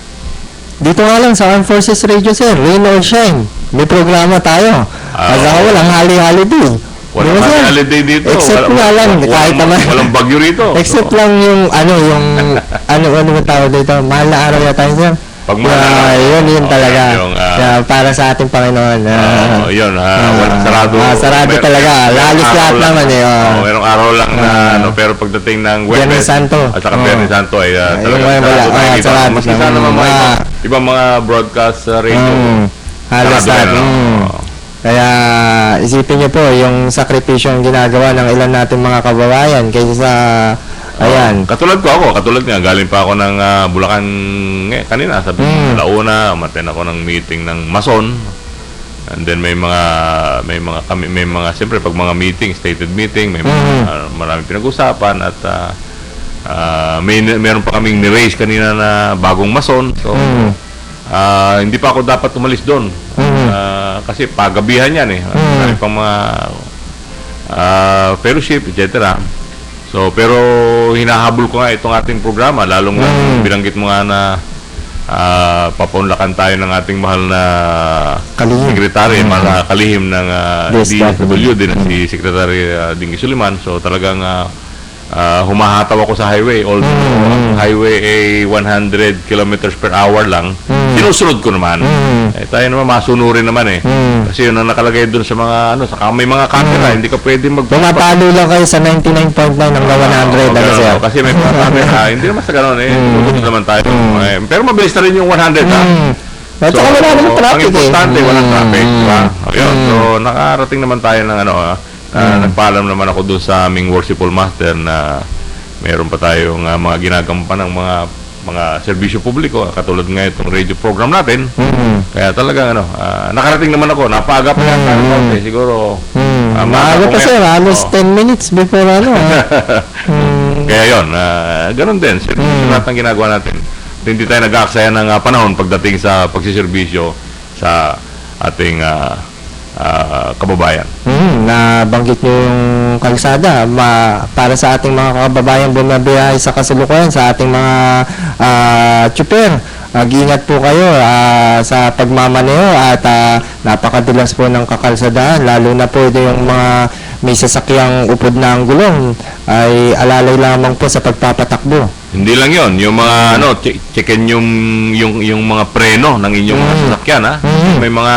Dito nga lang sa Armed Forces Radio, sir, rain or shine, may programa tayo. Kasi walang holiday. Walang holiday dito. Except walang bagyo rito. Except lang yung ano tawag dito, mahal na araw yata yun, sir. Yun talaga. Para sa ating Panginoon. Yun, sarado. Sarado talaga. Lalis lahat naman mayroong araw lang na ano, pero pagdating ng Biyernes Santo. at saka Oo. Biyernes Santo ay Yung talagang wala, sarado tayo dito. sarado Maski na. sana naman mga Ah. ibang mga broadcast radio. Halos sarado lahat. rin, ano? Oo. Kaya isipin niyo po yung sakripisyo ang ginagawa ng ilan natin mga kababayan kaysa sa ayan. Katulad nga, galing pa ako ng Bulacan kanina, sabi Launa, umaten ako ng meeting ng Mason. And then may mga siyempre pag mga meeting, stated meeting, may maraming pinag-usapan at meron pa kaming ni-raise kanina na bagong Mason. So hindi pa ako dapat umalis doon. Kasi pagabihan yan marami pang mga fellowship, etc. So, pero hinahabol ko nga itong ating programa, lalong binanggit mo nga na papaunlakan tayo ng ating mahal na Kalihim. sekretary, mahal na kalihim ng DSWD. din si Secretary Dingy Suliman. So, talagang humahataw ako sa highway. Although ang highway ay 100 kilometers per hour lang, sinusunod ko naman. Tayo naman masunurin naman Kasi yun ang nakalagay doon sa mga saka may mga camera, hindi ka pwede Pumapalo lang kayo sa 99.9 hanggang 100 ano sir? kasi may mga camera, hindi naman sa ganun tutunan naman tayo. Pero mabilis na rin yung 100 At saka wala naman ang traffic importante, walang traffic, diba? Ayun, so nakarating naman tayo ng nagpaalam naman ako doon sa aming worshipful master na mayroon pa tayong mga ginagampan ng mga serbisyo publiko, katulad nga itong radio program natin. Kaya talagang nakarating naman ako, napaaga pa yan, siguro maaga pa sir, halos 10 minutes before Kaya yun, ganun din, lahat ng ginagawa natin. Hindi tayo nag-aaksaya ng panahon pagdating sa pagsiservisyo sa ating kababayan. Nabanggit nyo yung kalsada para sa ating mga kababayan bumabiyahe sa kasalukuyan, sa ating mga tsuper. Mag-ingat po kayo sa pagmamaneho at napakadulas po ng kakalsadaan, lalo na po yung mga may sasakyang upod na ang gulong ay alalay lamang po sa pagpapatakbo. Hindi lang yon, yung mga checkin yung mga preno ng inyong mga sasakyan May mga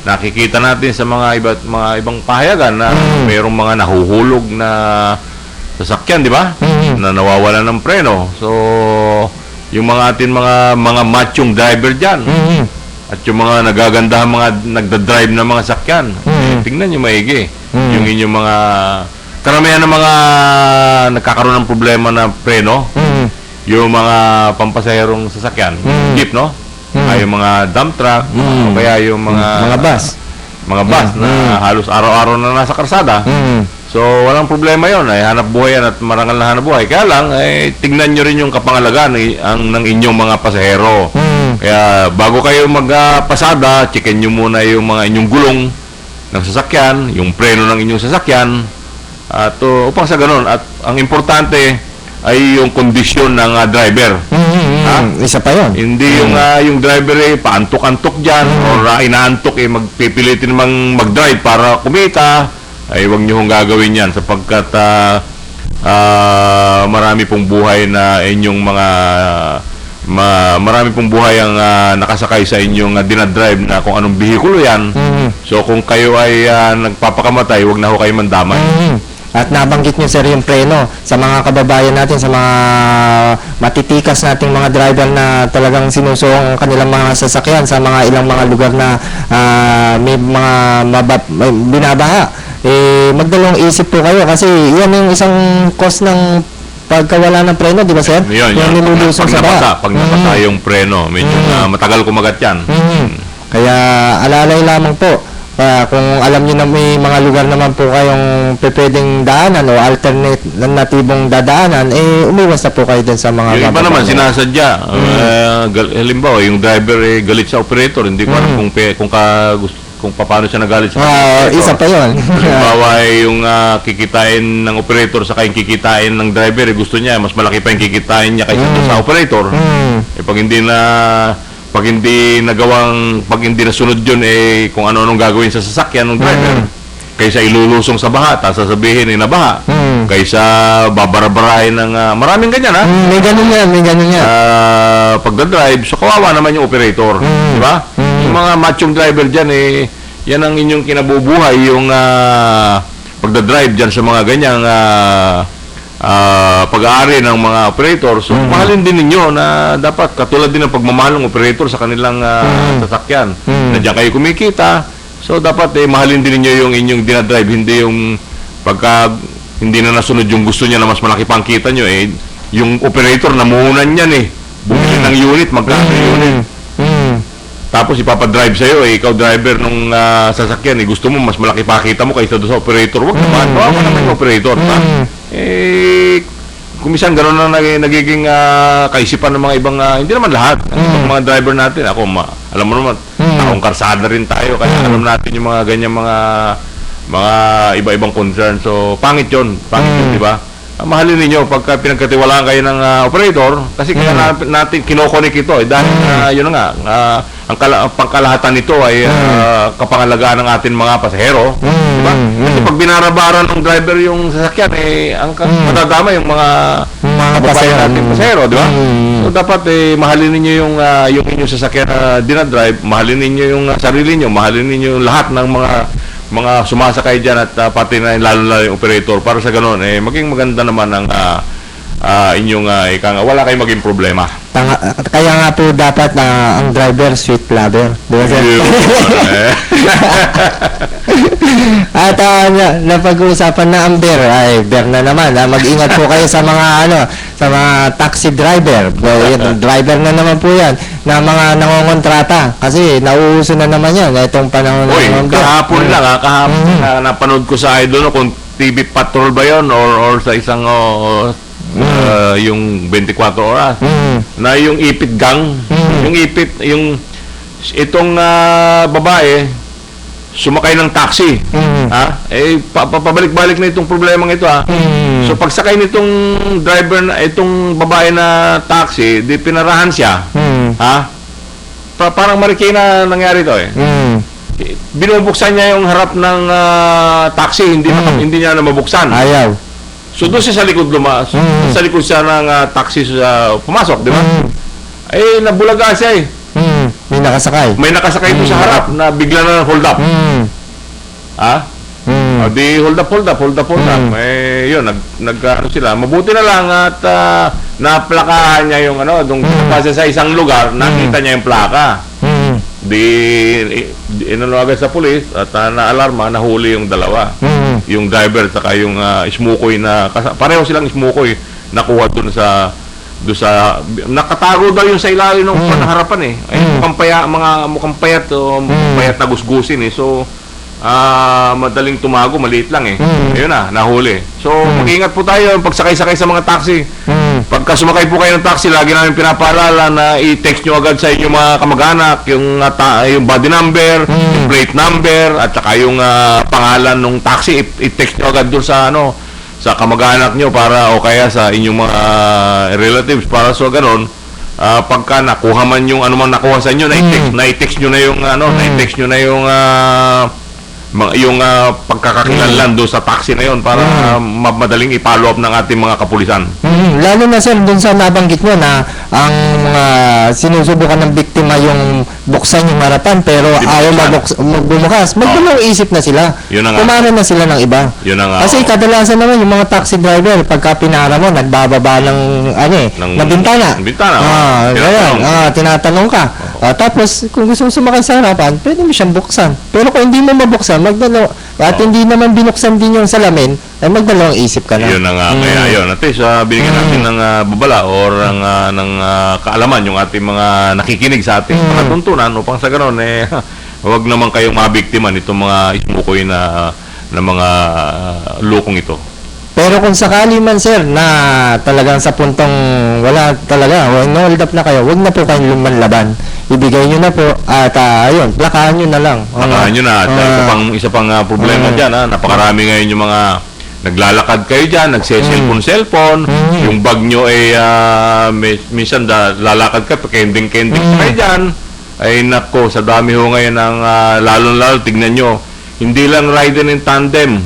nakikita natin sa mga ibang pahayagan na mayroong mga nahuhulog na sasakyan, di ba? Na nawawalan ng preno. So, yung mga machong driver diyan at yung mga nagagandahan mga nagda-drive na mga sakyan, tingnan niyo maigi. Yung inyong mga karamihan ng mga nagkakaroon ng problema na preno, yung mga pampasaherong sasakyan, jeep, no? Ay yung mga dump truck, o kaya yung mga bus. Mga bus na halos araw-araw na nasa karsada. So, walang problema yon, ay hanap buhay yan at marangal na hanap buhay. Kaya lang, tignan nyo rin yung kapangalagaan ng inyong mga pasahero. Kaya, bago kayo magpasada, checkin nyo muna yung mga inyong gulong ng sasakyan, yung preno ng inyong sasakyan, at upang sa ganun. At ang importante ay yung kondisyon ng driver. Isa pa yun. Hindi yung driver paantok-antok dyan or inaantok magpipilitin namang mag-drive para kumita, ay huwag nyo hong gagawin yan sapagkat marami pong buhay na inyong marami pong buhay ang nakasakay sa inyong dinadrive na kung anong bihikulo yan. So kung kayo ay nagpapakamatay, huwag na ho kayo mandamay. At nabanggit nyo sir yung preno sa mga kababayan natin, sa mga matitikas nating mga driver na talagang sinusuong ang kanilang mga sasakyan sa mga ilang mga lugar na may mga binabaha. Magdalawang isip po kayo kasi yan yung isang cause ng pagkawala ng preno, di ba sir? Yun. Nilulusong sa baha. Pag napasa yung preno, medyo matagal kumagat yan. Kaya alalay lamang po. Kung alam niyo na may mga lugar naman po kayong pwedeng daanan o alternatibong dadaanan, umiwas na po kayo din sa mga yung iba naman sinasadya. Halimbawa, yung driver galit sa operator, hindi ko alam kung paano siya nagalit sa operator. Isa pa yun. Halimbawa, yung kikitain ng operator sa yung kikitain ng driver, gusto niya, mas malaki pa yung kikitain niya kaysa sa operator. Pag hindi nasunod yun, kung ano-anong gagawin sa sasakyan ng driver. Kaysa ilulusong sa baha, tapos sasabihin nabaha. Kaysa babarabarahin ng maraming ganyan, May ganun yan. Pagdadrive, so kawawa naman yung operator. Di ba? Yung mga machong driver dyan, yan ang inyong kinabubuhay, yung pagdadrive dyan sa mga ganyang pag-aari ng mga operator. So, mahalin din ninyo na dapat katulad din ng pagmamahal ng operator sa kanilang sasakyan. Na diyan kayo kumikita. So, dapat mahalin din ninyo yung inyong dinadrive. Hindi yung pagka hindi na nasunod yung gusto niya na mas malaki pang kita nyo, yung operator namuhunan niyan bumili ng unit, magkano yung unit. Tapos ipapadrive sa'yo, ikaw driver nung sasakyan, gusto mo mas malaki pa kita mo kaysa doon sa operator. Huwag naman, bawa ka naman yung operator. Kumisan gano'n na nagiging kaisipan ng mga ibang, hindi naman lahat, ng mga driver natin. Ako, alam mo naman, taong karsada rin tayo, kaya alam natin yung mga ganyan mga iba-ibang concern. So, pangit yun, di ba? Mahalin ninyo pagka pinagkatiwalaan kayo ng operator, kasi kaya natin kinokonek ito dahil yun na nga, ang pangkalahatan nito ay kapangalagaan ng ating mga pasahero, di ba? Kasi pag binarabaran ng driver yung sasakyan, ang matadama yung mga kababayan natin pasahero, di ba? So dapat mahalin ninyo yung inyong sasakyan na dinadrive, mahalin ninyo yung sarili nyo, mahalin ninyo yung lahat ng mga sumasakay dyan at pati na lalo yung operator para sa ganoon maging maganda naman ang inyong wala kayong maging problema. Kaya nga po dapat na ang driver sweet lover. At napag-uusapan na ang bear na naman. Mag-ingat po kayo sa mga sa mga taxi driver. Driver na naman po yan na mga nangongontrata kasi nauuso na naman yan itong panahon ng kahapon lang napanood ko sa idol kung TV Patrol ba yun or sa isang yung 24 oras na yung ipit gang yung itong babae sumakay ng taxi pabalik-balik na itong problemang ito so pagsakay nitong driver na itong babae na taxi di pinarahan siya parang marikina nangyari ito binubuksan niya yung harap ng taxi hindi niya na mabuksan ayaw. So doon siya sa likod sa likod siya ng taxi pumasok, di ba? Nabulaga siya May nakasakay. May nakasakay doon sa harap na bigla na hold up. Di hold up. Yun, nag sila. Mabuti na lang at naplakahan niya yung doon kasi sa isang lugar, nakita niya yung plaka. Inalawagan sa pulis at na-alarma, nahuli yung dalawa. Yung driver saka yung smukoy na pareho silang smukoy nakuha doon sa nakatago daw yung sa ilalim ng panaharapan mukhang payat na gusgusin so madaling tumago, maliit lang ayun nahuli. So mag-ingat po tayo pagsakay-sakay sa mga taxi. Pagka sumakay po kayo ng taxi, lagi namin pinapaalala na i-text nyo agad sa inyong mga kamag-anak yung body number, yung plate number, at saka yung pangalan ng taxi, i-text nyo agad doon sa sa kamag-anak nyo para o kaya sa inyong mga relatives para so ganon pagka nakuha man yung anumang nakuha sa inyo, na-text nyo na yung na-text nyo na yung pagkakakilanlan doon sa taxi na yon para madaling i-follow up ng ating mga kapulisan. Lalo na sir, doon sa nabanggit mo na ang sinusubukan ng biktima yung buksan yung harapan pero ayaw magbubukas. Magdalawang isip na sila. Kumana na sila ng iba. Kasi kadalasan naman yung mga taxi driver pagka pinara mo, nagbababa ng na bintana. Tinatanong ka. Tapos kung gusto mo sumakay sa harapan, pwede mo siyang buksan. Pero kung hindi mo mabuksan, at hindi naman binuksan din yung salamin, ay magdalawang isip ka na. Yun na nga, kaya yun. At least, binigyan natin ng babala or ng kaalaman yung ating mga nakikinig sa ating mga tuntunan upang sa ganoon, huwag naman kayong mabiktima nitong mga ismukoy na mga lukong ito. Pero kung sakali man sir na talagang sa puntong wala talaga, hold up na kayo, huwag na po kayong lumanlaban. Ibigay nyo na po at ayun, plakahan nyo na lang. Plakahan nyo na at isa pang problema dyan napakarami ngayon yung mga naglalakad kayo dyan, nagse-cellphone, yung bag nyo ay minsan lalakad ka, kending kayo dyan, ay nako, sa dami ho ngayon ng lalo tignan nyo, hindi lang rider in tandem.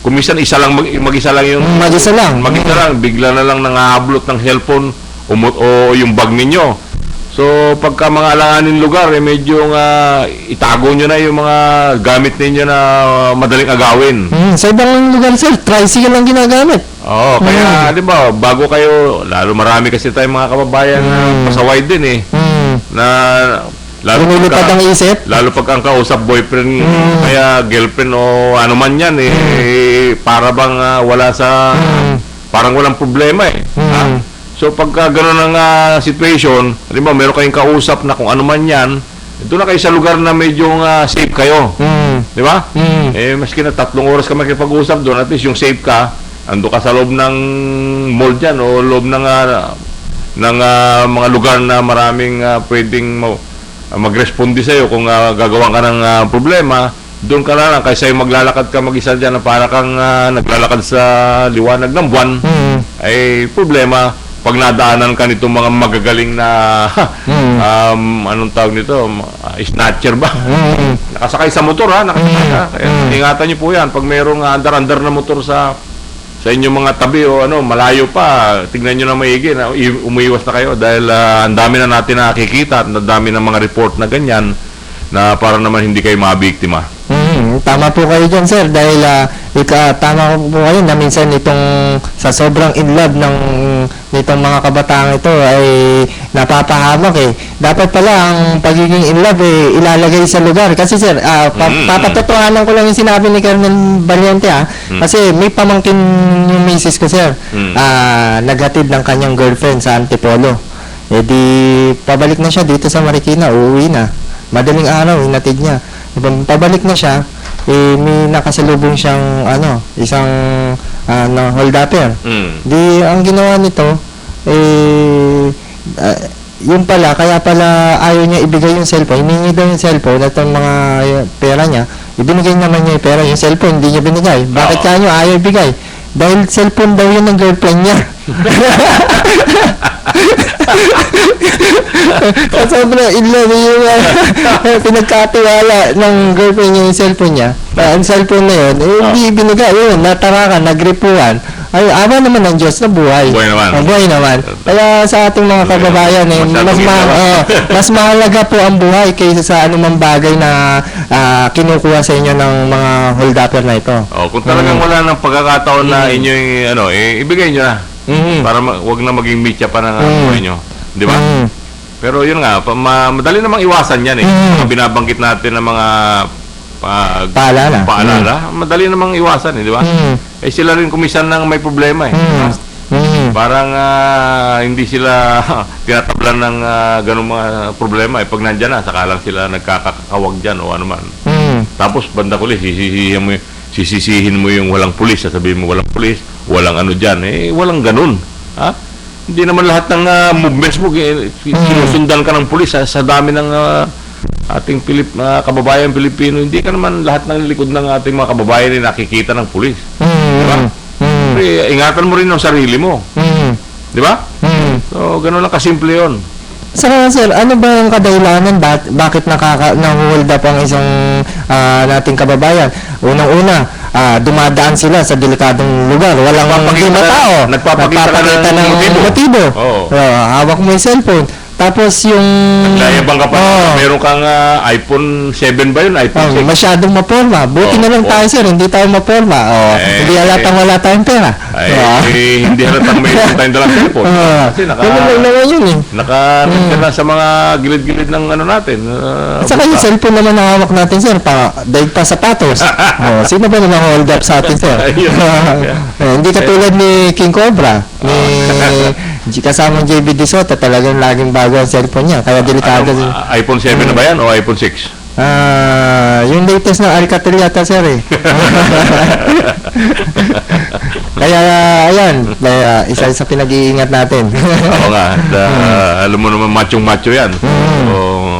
Kumisan mag-isa lang yung mag-isa lang, bigla na lang nangahablot ng cellphone o yung bag ninyo. So, pagka mga alanganin lugar, medyo itago nyo na yung mga gamit ninyo na madaling agawin. Sa ibang lugar, sir, tricycle lang ginagamit. Oo, kaya, di ba, bago kayo, lalo marami kasi tayong mga kababayan na pasaway din na Lumilipad ang isip. lalo pag ang kausap boyfriend kaya girlfriend o ano man yan para bang parang walang problema ha? So pagka gano'n ang situation, halimbawa meron kayong kausap na kung ano man yan, doon na kayo sa lugar na medyo safe kayo, di ba? Maski na 3 oras ka makipag-usap doon, at least yung safe ka, ando ka sa loob ng mall dyan o loob ng mga lugar na maraming pwedeng mag-responde sa'yo kung gagawa ka ng problema. Doon ka na lang kaysa yung maglalakad ka mag-isa dyan na para kang naglalakad sa liwanag ng buwan, ay problema pag nadaanan ka nitong mga magagaling na anong tawag nito, snatcher ba? Nakasakay sa motor nakasakay ha. Kaya ingatan niyo po yan pag mayroong andar-andar na motor sa inyong mga tabi o malayo pa, tingnan nyo na maigi na umiiwas na kayo dahil ang dami na natin nakikita at ang dami ng mga report na ganyan na para naman hindi kayo mabiktima. Tama po kayo dyan, sir, dahil tama po kayo na minsan sa sobrang in love nitong mga kabataan ito ay napapahamak Dapat pala ang pagiging in love ilalagay sa lugar. Kasi sir, papatotohanan ko lang yung sinabi ni Colonel Valiente kasi may pamangkin yung misis ko, sir. Naghatid ng kanyang girlfriend sa Antipolo. Di pabalik na siya dito sa Marikina, uuwi na. Madaling araw, hinatid niya. Pabalik na siya, may nakasalubong siyang isang hold-upper. Di ang ginawa nito yun pala, kaya pala ayaw niya ibigay yung cellphone. Hiningi daw yung cellphone at ang mga pera niya, ibinigay naman niya yung pera, yung cellphone hindi niya binigay. Bakit kaya niyo ayaw ibigay? Dahil cellphone daw yun ng girlfriend niya. Sa sobrang in love yung pinagkatiwala ng girlfriend niya yung cellphone niya. Ang cellphone na yun, hindi binigay. Yun, natarakan, nagripuan. Ay, awa naman ng Diyos na buhay. Buhay naman. Kaya sa ating mga kababayan, mas mahalaga po ang buhay kaysa sa anumang bagay na kinukuha sa inyo ng mga hold-upper na ito. Kung talagang wala ng pagkakataon na inyo ibigay nyo na. Para wag na maging mitya pa ng buhay nyo. Di ba? Pero yun nga, madali namang iwasan yan Mga binabanggit natin ng mga paalala. Madali namang iwasan di ba? Sila rin kumisan ng may problema Parang hindi sila tinatablan ng ganung mga problema pag nandyan na, saka lang sila nagkakawag dyan o ano man. Tapos banda kulis, sisisihin mo yung walang pulis, sasabihin mo walang pulis, walang dyan, walang ganun. Hindi naman lahat ng movements mo sinusundan ka ng pulis sa dami ng ating kababayan Pilipino. Hindi ka naman lahat ng likod ng ating mga kababayan ay nakikita ng pulis. Diba? Ingatan mo rin ang sarili mo. Diba? So, gano'n lang kasimple yun. Sir, ano ba ang kadahilanan? Bakit nahuhold up ang isang nating kababayan? Unang-una, dumadaan sila sa delikadong lugar. Walang tao. Nagpapakita ng motibo. Hawak mo yung cellphone. Tapos yung... Naglayabang ka pa. Meron kang iPhone 7 ba yun? iPhone 6? Masyadong maporma. Buti na lang tayo, sir. Hindi tayo maporma. Hindi halatang wala tayong pera. Hindi halatang may tayong dalang cellphone. Kasi naka sa mga gilid-gilid ng natin. Saka yung cellphone naman na hawak natin, sir. Daig pa sapatos. Sino ba naman hold up sa atin, sir? Hindi katulad ni King Cobra. Kasamang JB Disota, talagang laging bago ang cellphone niya, kaya delikado. iPhone 7 na ba yan o iPhone 6? Yung latest na Alcatel yata, sir Kaya ayan, isa sa pinag-iingat natin. Oo nga, alam mo naman macho yan. So,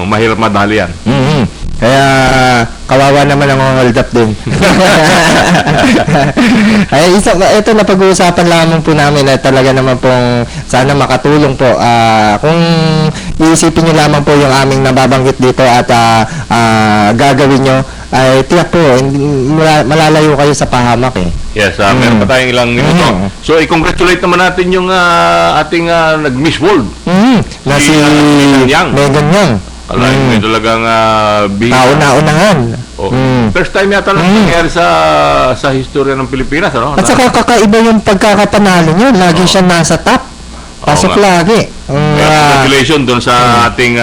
mahirap madali yan. Kaya kawawa naman ang hold up din. Ay, ito na pag-uusapan lamang po namin na talaga naman pong sana makatulong po. Kung iisipin nyo lamang po yung aming nababanggit dito at gagawin nyo, ay tiyak po, malalayo kayo sa pahamak eh. Yes, meron pa tayong ilang minuto. So, i-congratulate naman natin yung ating nag-Miss World. Na si Megan Yang. Megan Yang. Alay, may talagang Kauna-unahan. Oh. First time yata lang nangyari sa history ng Pilipinas, ano? At saka kakaiba yung pagkakapanalo niyo. Lagi siya nasa top. Pasok nga. lagi. Congratulations doon sa ating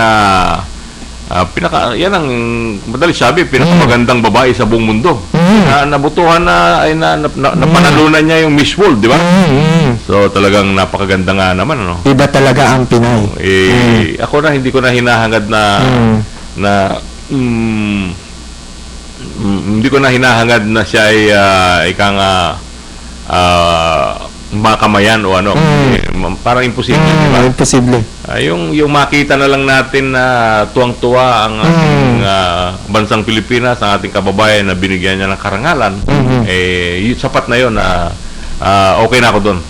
yan ang madali sabi, pinakamagandang babae sa buong mundo. Na nabutuhan napanalunan niya yung Miss World, di ba? So talagang napakaganda nga naman, ano? Iba talaga ang Pinay. Ako na hindi ko na hinahangad hindi ko na hinahangad na siya ay makamayan o ano. Parang imposible, di ba? Imposible. Yung makita na lang natin na tuwang-tuwa ang ating bansang Pilipinas, ang ating kababayan na binigyan niya ng karangalan, sapat na yun na okay na ako doon.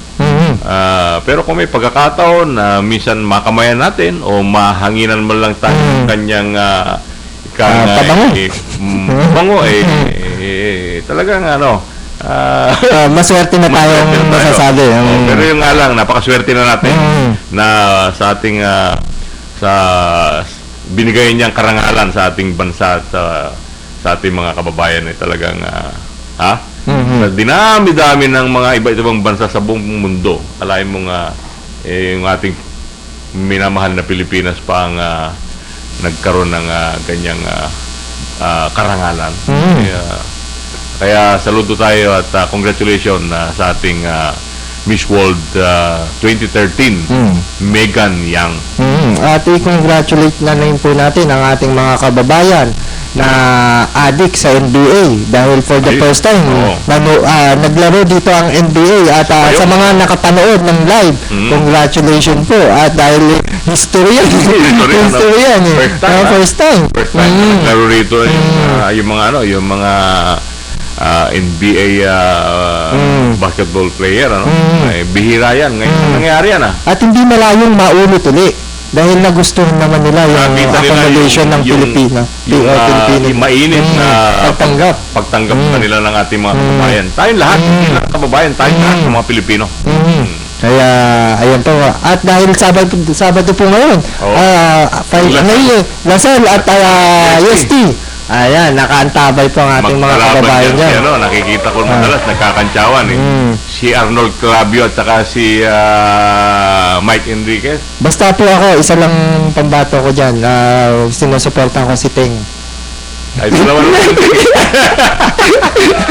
Pero kung may pagkakataon na minsan makamayan natin o mahanginan mo lang tayo ng kanyang pabango, talagang maswerte na tayong masasabi. Pero yung nga lang, napakaswerte na natin na sa ating sa binigay niyang karangalan sa ating bansa at sa ating mga kababayan ay talagang sa dinami-dami ng mga iba-ibang bansa sa buong mundo. Alain mo nga yung ating minamahal na Pilipinas pa ang nagkaroon ng ganyang karangalan. Kaya saludo tayo at congratulations sa ating Miss World 2013, Megan Yang. At i-congratulate na rin po natin ang ating mga kababayan na adik sa NBA dahil for the first time naglaro dito ang NBA at sa mga nakapanood ng live, congratulations po at dahil history yan. First time naglaro rito yung mga NBA basketball player, bihira yan ngayon nangyari yan at hindi malayong maulit uli dahil nagustuhan naman nila yung accommodation ng Pilipino. Yung mainit na pagtanggap nila ng ating mga kababayan. Tayong lahat, hindi lang kababayan, tayong lahat ng mga Pilipino. Kaya, ayan po. At dahil Sabado po ngayon, Lasal at UST. Ayan, nakaantabay po ang ating mga kababayan dyan. Nakikita ko madalas, nagkakantsawan si Arnold Clavio at saka si Mike Enriquez. Basta po ako, isa lang pambato ko dyan. Sinusuportan ko si Ting. Ay, dalawa naman.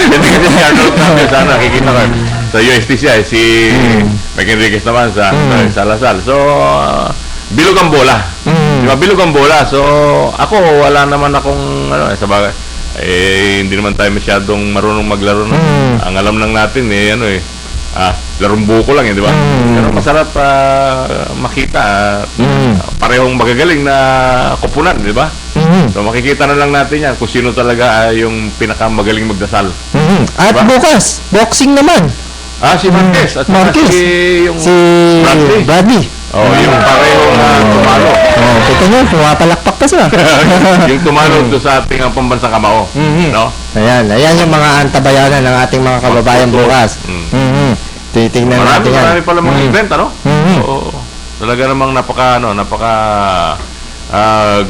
Hindi kasi si Arnold Clavio sana nakikita ko sa UST siya, si Mike Enriquez naman sa Lasal. So, bilog ang bola. Diba, bilog ang bola. So, ako, wala naman akong, sa bagay, hindi naman tayo masyadong marunong maglaro. Ang alam lang natin, larong buko lang, di ba? Pero masarap makita, parehong magagaling na kupunan, di ba? So, makikita na lang natin yan kung sino talaga yung pinakamagaling magdasal. At diba? Bukas, boxing naman. Si Marquez. At si Bradley. Yung parehong tumalo. Kita nyo, pumapalakpak pa sila. Yung tumalo doon sa ating pambansang kamao. No? Ayan yung mga antabayanan ng ating mga kababayan bukas. Titingnan natin yan. Marami pala mga event, ano? Talaga namang napaka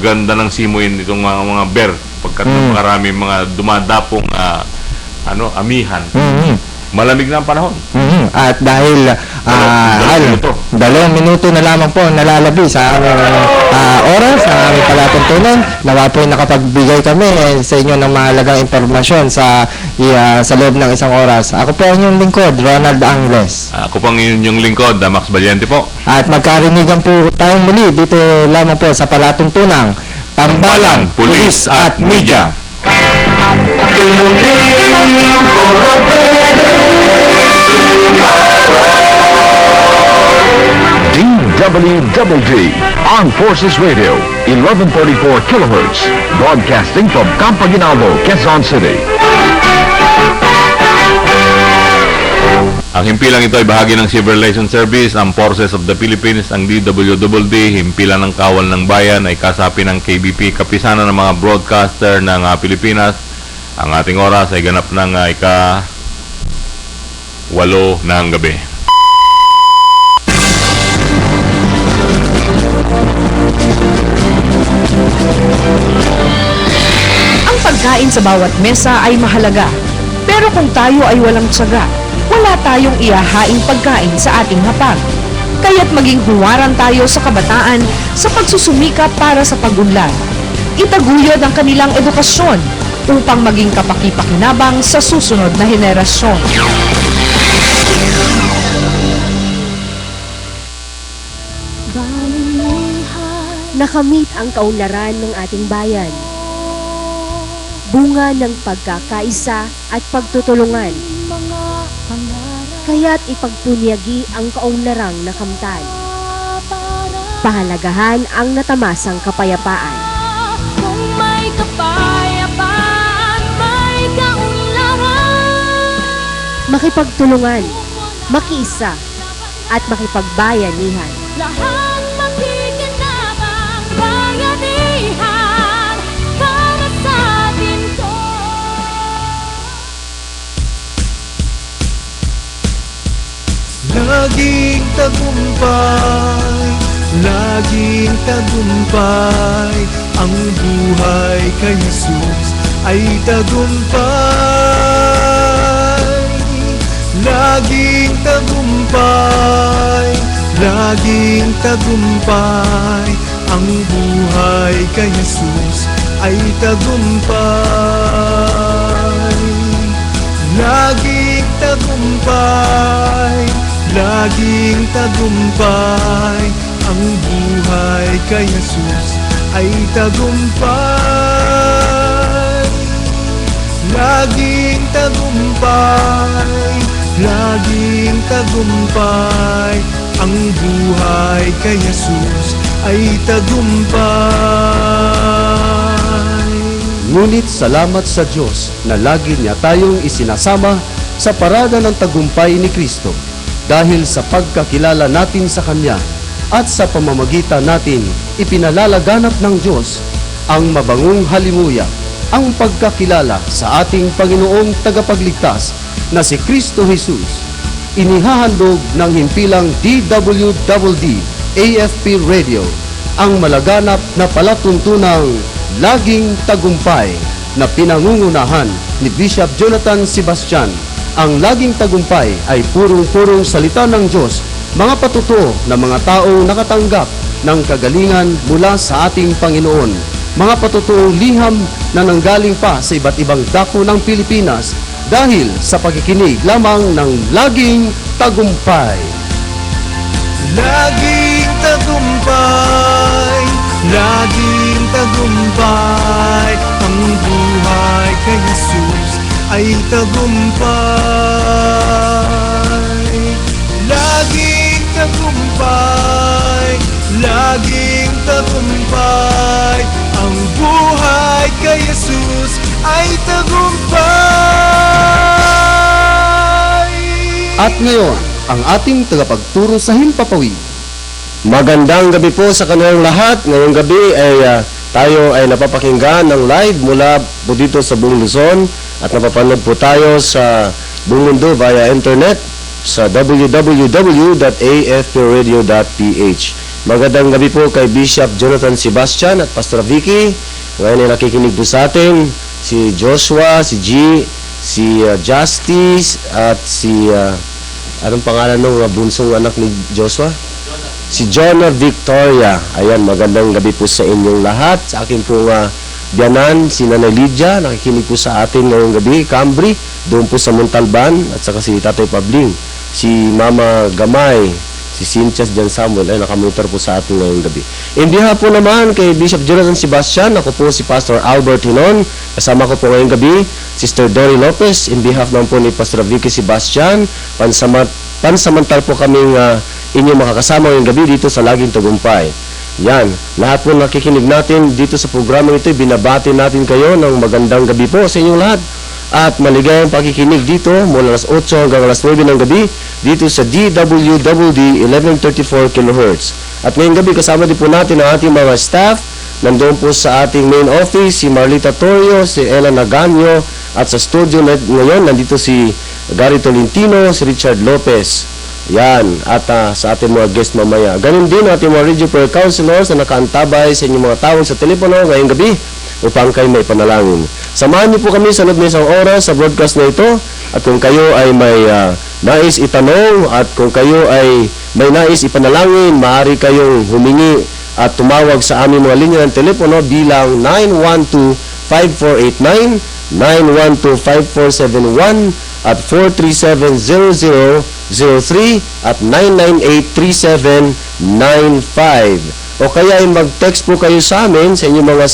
ganda ng simoyin itong mga bear pagkat napakarami mga dumadapong amihan. Malamig na ang panahon. At dahil 2 minuto na lamang po nalalabi sa aming oras, sa aming palatuntunan, nawa po nakapagbigay kami sa inyo ng mahalagang impormasyon sa loob ng isang oras. Ako po ang inyong lingkod, Ronald Angles. Ako po ang inyong lingkod, Max Valiente po. At magkarinigan po tayong muli dito lamang po sa palatuntunang Tambalang, Pulis at Media. DWDD, Armed Forces Radio, 1144 kilohertz, broadcasting from Campaginaldo, Quezon City. Ang himpilang ito ay bahagi ng Civil Liaison Service, ang Forces of the Philippines, ang DWDD, himpilan ng kawal ng bayan ay kasapi ng KBP, kapisanan ng mga broadcaster ng Pilipinas, Ang ating oras ay ganap ng ika-8 ng gabi. Ang pagkain sa bawat mesa ay mahalaga. Pero kung tayo ay walang tiyaga, wala tayong ihahaing pagkain sa ating hapag. Kaya't maging huwaran tayo sa kabataan sa pagsusumikap para sa pag-unlad. Itaguyod ang kanilang edukasyon upang maging kapaki-pakinabang sa susunod na henerasyon. Nakamit ang kaunlaran ng ating bayan. Bunga ng pagkakaisa at pagtutulungan. Kaya't ipagpunyagi ang kaunlarang nakamtan. Pahalagahan ang natamasang kapayapaan. Kung may kapayapaan, may kaunlaran. Makipagtulungan, makiisa, at makipagbayanihan. Lahat makikinabang, bayanihan, para sa atin to. Laging tagumpay, ang buhay kay Jesus ay tagumpay. Laging tagumpay, ang buhay kay Jesus ay tagumpay. Laging tagumpay, ang buhay kay Jesus ay tagumpay. Laging tagumpay, ang buhay kay Jesus ay tagumpay. Ngunit salamat sa Diyos na lagi niya tayong isinasama sa parada ng tagumpay ni Kristo dahil sa pagkakilala natin sa Kanya at sa pamamagitan natin ipinalalaganap ng Diyos ang mabangong halimuya, ang pagkakilala sa ating Panginoong tagapagligtas na si Kristo Jesus. Inihahandog ng himpilang DWWD AFP Radio ang malaganap na palatuntunang Laging Tagumpay na pinangungunahan ni Bishop Jonathan Sebastian. Ang laging tagumpay ay purong-purong salita ng Diyos, mga patutuo na mga taong nakatanggap ng kagalingan mula sa ating Panginoon. Mga patutuong liham na nanggaling pa sa iba't ibang dako ng Pilipinas dahil sa pagkikinig lamang ng Laging Tagumpay. Laging tagumpay, ang buhay kay Jesus ay tagumpay. Laging tagumpay, ang buhay kay Jesus ay tagumpay. At ngayon, ang ating tagapagturo sa Himpapawid. Magandang gabi po sa kanilang lahat. Ngayong gabi ay tayo ay napapakinggan ng live mula po dito sa buong Luzon at napapanood po tayo sa buong mundo via internet sa www.afpradio.ph. Magandang gabi po kay Bishop Jonathan Sebastian at Pastor Vicky. Ngayon ay nakikinig po sa atin si Joshua, si G, si Justice at si anong pangalan ng bunsong anak ni Joshua? Si Jonah Victoria. Ayan, magandang gabi po sa inyong lahat. Sa akin pong biyanan, si Nanay Lydia, nakikinig po sa atin ngayong gabi. Cambry, doon po sa Montalban. At saka si Tatay Pabling. Si Mama Gamay, si Cynthia Jan Samuel, ay nakamonitor po sa atin ngayong gabi. In behalf po naman kay Bishop Jonathan Sebastian, ako po si Pastor Albert Hinon. Kasama ko po ngayong gabi, Sister Dory Lopez. In behalf naman po ni Pastor Vicky Sebastian, pansamantal po kaming inyong makakasama ngayong gabi dito sa Laging Tagumpay. Yan, lahat po nakikinig natin dito sa programa ito, binabati natin kayo ng magandang gabi po sa inyong lahat. At maligayang pakikinig dito mula alas 8 hanggang alas 9 ng gabi dito sa DWWD 1134 kHz. At ngayong gabi kasama din po natin ang ating mga staff Nandoon po sa ating main office si Marlita Torrio, si Ella Naganyo, at sa studio ngayon nandito si Gary Tolentino, si Richard Lopez. Yan, at sa ating mga guest mamaya. Ganun din ating mga radio prayer counselors na nakaantabay sa inyong mga tawag sa telepono ngayong gabi upang kayo may panalangin. Samahan niyo po kami sa loob ng isang oras sa broadcast na ito, at kung kayo ay may nais itanong at kung kayo ay may nais ipanalangin, maaari kayong humingi at tumawag sa aming mga linya ng telepono bilang 912-5489, 912-5471 at 437-0003 at 998-3795. O kaya ay mag-text po kayo sa amin sa inyong mga